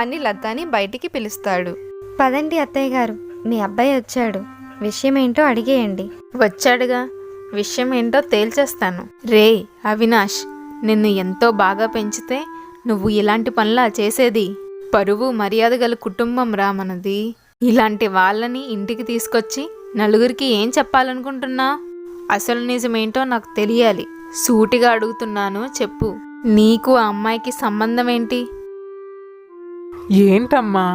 అని లతాని బయటికి పిలుస్తాడు. పదండి అత్తయ్య గారు, మీ అబ్బాయి వచ్చాడు. విషయం ఏంటో అడిగేయండి. వచ్చాడుగా, విషయం ఏంటో తేల్చేస్తాను. రే అవినాష్, నిన్ను ఎంతో బాగా పెంచితే నువ్వు ఇలాంటి పనులా చేసేది? పరువు మర్యాద గల కుటుంబం రా మనది. ఇలాంటి వాళ్ళని ఇంటికి తీసుకొచ్చి నలుగురికి ఏం చెప్పాలనుకుంటున్నా? అసలు నిజమేంటో నాకు తెలియాలి. సూటిగా అడుగుతున్నాను, చెప్పు. నీకు ఆ అమ్మాయికి సంబంధం ఏంటి? ఏంటమ్మా,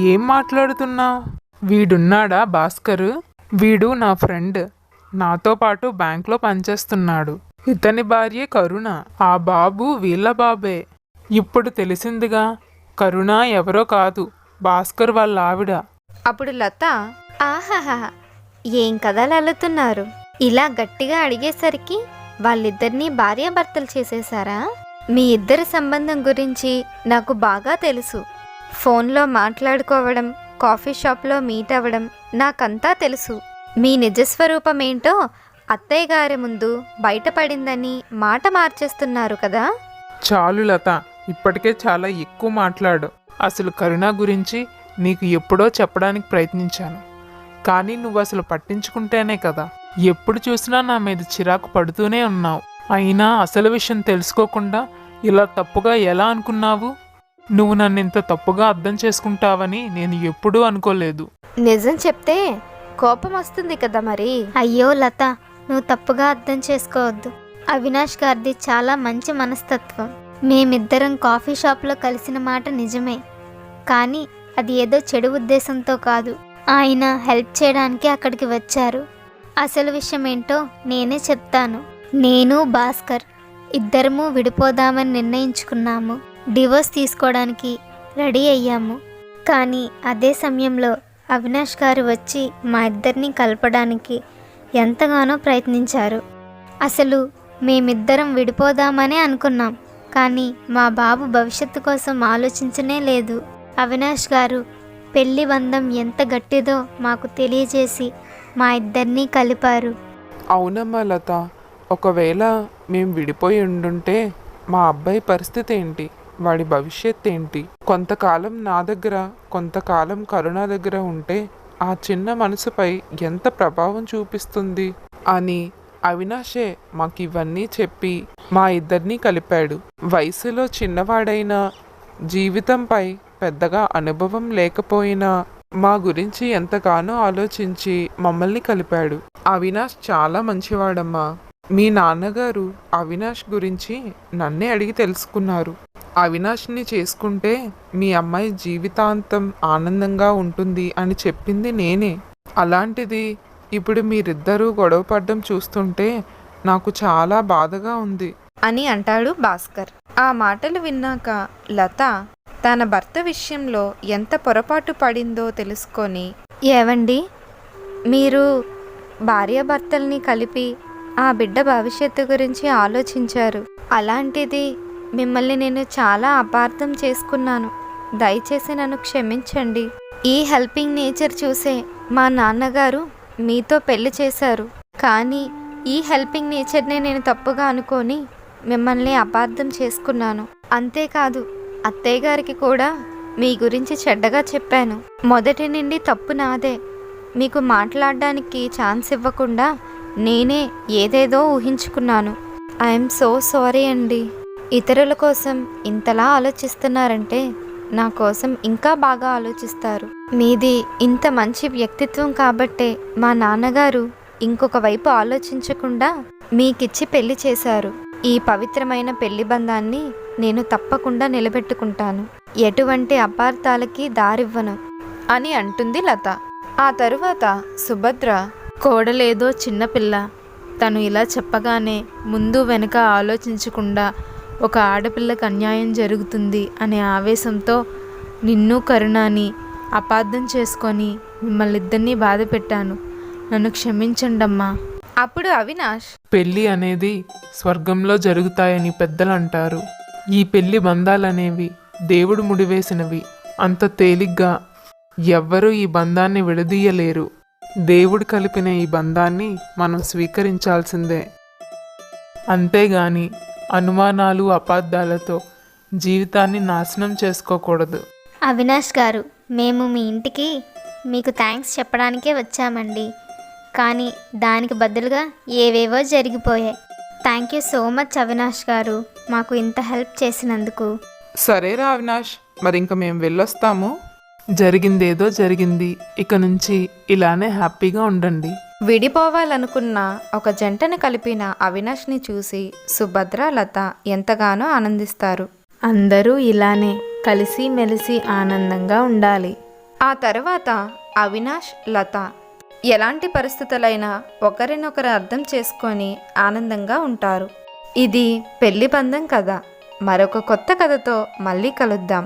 ఏం మాట్లాడుతున్నావు? వీడున్నాడా భాస్కర్? వీడు నా ఫ్రెండ్. నాతో పాటు బ్యాంక్లో పనిచేస్తున్నాడు. ఇతని భార్య కరుణ. ఆ బాబు వీళ్ళ బాబే. ఇప్పుడు తెలిసిందిగా, కరుణ ఎవరో కాదు, భాస్కర్ వాళ్ళ ఆవిడ. అప్పుడు లత, ఆహాహా, ఏం కథలు అల్లుతున్నారు? ఇలా గట్టిగా అడిగేసరికి వాళ్ళిద్దరినీ భార్యాభర్తలు చేసేశారా? మీ ఇద్దరి సంబంధం గురించి నాకు బాగా తెలుసు. ఫోన్లో మాట్లాడుకోవడం, కాఫీ షాప్లో మీట్ అవ్వడం నాకంతా తెలుసు. మీ నిజస్వరూపం ఏంటో అత్తయ్య గారి ముందు బయటపడిందని మాట మార్చేస్తున్నారు కదా. చాలు లత, ఇప్పటికే చాలా ఎక్కువ మాట్లాడు. అసలు కరుణ గురించి నీకు ఎప్పుడో చెప్పడానికి ప్రయత్నించాను, కానీ నువ్వు అసలు పట్టించుకుంటేనే కదా. ఎప్పుడు చూసినా నా మీద చిరాకు పడుతూనే ఉన్నావు. అయినా అసలు విషయం తెలుసుకోకుండా ఇలా తప్పుగా ఎలా అనుకున్నావు? నువ్వు నన్ను ఇంత తప్పుగా అర్థం చేసుకుంటావని నేను ఎప్పుడూ అనుకోలేదు. నిజం చెప్తే కోపం వస్తుంది కదా మరి. అయ్యో లత, నువ్వు తప్పుగా అర్థం చేసుకోవద్దు. అవినాష్ గారిది చాలా మంచి మనస్తత్వం. మేమిద్దరం కాఫీ షాప్లో కలిసిన మాట నిజమే, కానీ అది ఏదో చెడు ఉద్దేశంతో కాదు. ఆయన హెల్ప్ చేయడానికి అక్కడికి వచ్చారు. అసలు విషయం ఏంటో నేనే చెప్తాను. నేను భాస్కర్ ఇద్దరము విడిపోదామని నిర్ణయించుకున్నాము. డివోర్స్ తీసుకోవడానికి రెడీ అయ్యాము. కానీ అదే సమయంలో అవినాష్ గారు వచ్చి మా ఇద్దరిని కలపడానికి ఎంతగానో ప్రయత్నించారు. అసలు మేమిద్దరం విడిపోదామనే అనుకున్నాం, కానీ మా బాబు భవిష్యత్తు కోసం ఆలోచించనే లేదు. అవినాష్ గారు పెళ్లి బంధం ఎంత గట్టిదో మాకు తెలియజేసి మా ఇద్దరినీ కలిపారు. అవునమ్మా లత, ఒకవేళ మేం విడిపోయి ఉండుంటే మా అబ్బాయి పరిస్థితి ఏంటి, వాడి భవిష్యత్ ఏంటి? కొంతకాలం నా దగ్గర, కొంతకాలం కరుణ దగ్గర ఉంటే ఆ చిన్న మనసుపై ఎంత ప్రభావం చూపిస్తుంది అని అవినాషే మాకు ఇవన్నీ చెప్పి మా ఇద్దరినీ కలిపాడు. వయసులో చిన్నవాడైనా, జీవితంపై పెద్దగా అనుభవం లేకపోయినా మా గురించి ఎంతగానో ఆలోచించి మమ్మల్ని కలిపాడు. అవినాష్ చాలా మంచివాడమ్మా. మీ నాన్నగారు అవినాష్ గురించి నన్నే అడిగి తెలుసుకున్నారు. అవినాష్ని చేసుకుంటే మీ అమ్మాయి జీవితాంతం ఆనందంగా ఉంటుంది అని చెప్పింది నేనే. అలాంటిది ఇప్పుడు మీరిద్దరూ గొడవ పడ్డం చూస్తుంటే నాకు చాలా బాధగా ఉంది అని అంటాడు భాస్కర్. ఆ మాటలు విన్నాక లత తన భర్త విషయంలో ఎంత పొరపాటు పడిందో తెలుసుకొని, ఏవండి, మీరు భార్యాభర్తల్ని కలిపి ఆ బిడ్డ భవిష్యత్తు గురించి ఆలోచించారు. అలాంటిది మిమ్మల్ని నేను చాలా అపార్థం చేసుకున్నాను. దయచేసి నన్ను క్షమించండి. ఈ హెల్పింగ్ నేచర్ చూసే మా నాన్నగారు మీతో పెళ్లి చేశారు. కానీ ఈ హెల్పింగ్ నేచర్నే నేను తప్పుగా అనుకొని మిమ్మల్ని అపార్థం చేసుకున్నాను. అంతేకాదు, అత్తయ్య గారికి కూడా మీ గురించి చెడ్డగా చెప్పాను. మొదటి నుండి తప్పు నాదే. మీకు మాట్లాడడానికి ఛాన్స్ ఇవ్వకుండా నేనే ఏదేదో ఊహించుకున్నాను. ఐఎమ్ సో సారీ అండి. ఇతరుల కోసం ఇంతలా ఆలోచిస్తున్నారంటే నా కోసం ఇంకా బాగా ఆలోచిస్తారు. మీది ఇంత మంచి వ్యక్తిత్వం కాబట్టే మా నాన్నగారు ఇంకొక వైపు ఆలోచించకుండా మీకిచ్చి పెళ్లి చేశారు. ఈ పవిత్రమైన పెళ్లి బంధాన్ని నేను తప్పకుండా నిలబెట్టుకుంటాను. ఎటువంటి అపార్థాలకి దారివ్వను అని అంటుంది లత. ఆ తరువాత సుభద్ర, కోడలేదో చిన్నపిల్ల, తను ఇలా చెప్పగానే ముందు వెనుక ఆలోచించకుండా ఒక ఆడపిల్లకి అన్యాయం జరుగుతుంది అనే ఆవేశంతో నిన్ను కరుణాని అపార్థం చేసుకొని మిమ్మల్ని ఇద్దరినీ బాధ పెట్టాను. నన్ను క్షమించండమ్మా. అప్పుడు అవినాష్, పెళ్ళి అనేది స్వర్గంలో జరుగుతాయని పెద్దలు అంటారు. ఈ పెళ్లి బంధాలనేవి దేవుడు ముడివేసినవి. అంత తేలిగ్గా ఎవ్వరూ ఈ బంధాన్ని విడదీయలేరు. దేవుడు కలిపిన ఈ బంధాన్ని మనం స్వీకరించాల్సిందే. అంతేగాని అనుమానాలు, అపార్థాలతో జీవితాన్ని నాశనం చేసుకోకూడదు. అవినాష్ గారు, మేము మీ ఇంటికి మీకు థ్యాంక్స్ చెప్పడానికే వచ్చామండి. కానీ దానికి బదులుగా ఏవేవో జరిగిపోయాయి. Thank you so much Avinash garu, మాకు ఇంత హెల్ప్ చేసినందుకు. సరేరా అవినాష్, మరి ఇంక మేము వెళ్ళొస్తాము. జరిగిందేదో జరిగింది. ఇక నుంచి ఇలానే హ్యాపీగా ఉండండి. విడిపోవాలనుకున్న ఒక జంటను కలిపిన అవినాష్ని చూసి సుభద్ర, లత ఎంతగానో ఆనందిస్తారు. అందరూ ఇలానే కలిసి మెలిసి ఆనందంగా ఉండాలి. ఆ తర్వాత అవినాష్, లత ఎలాంటి పరిస్థితులైనా ఒకరినొకరు అర్థం చేసుకొని ఆనందంగా ఉంటారు. ఇది పెళ్లి బంధం కథ. మరొక కొత్త కథతో మళ్ళీ కలుద్దాం.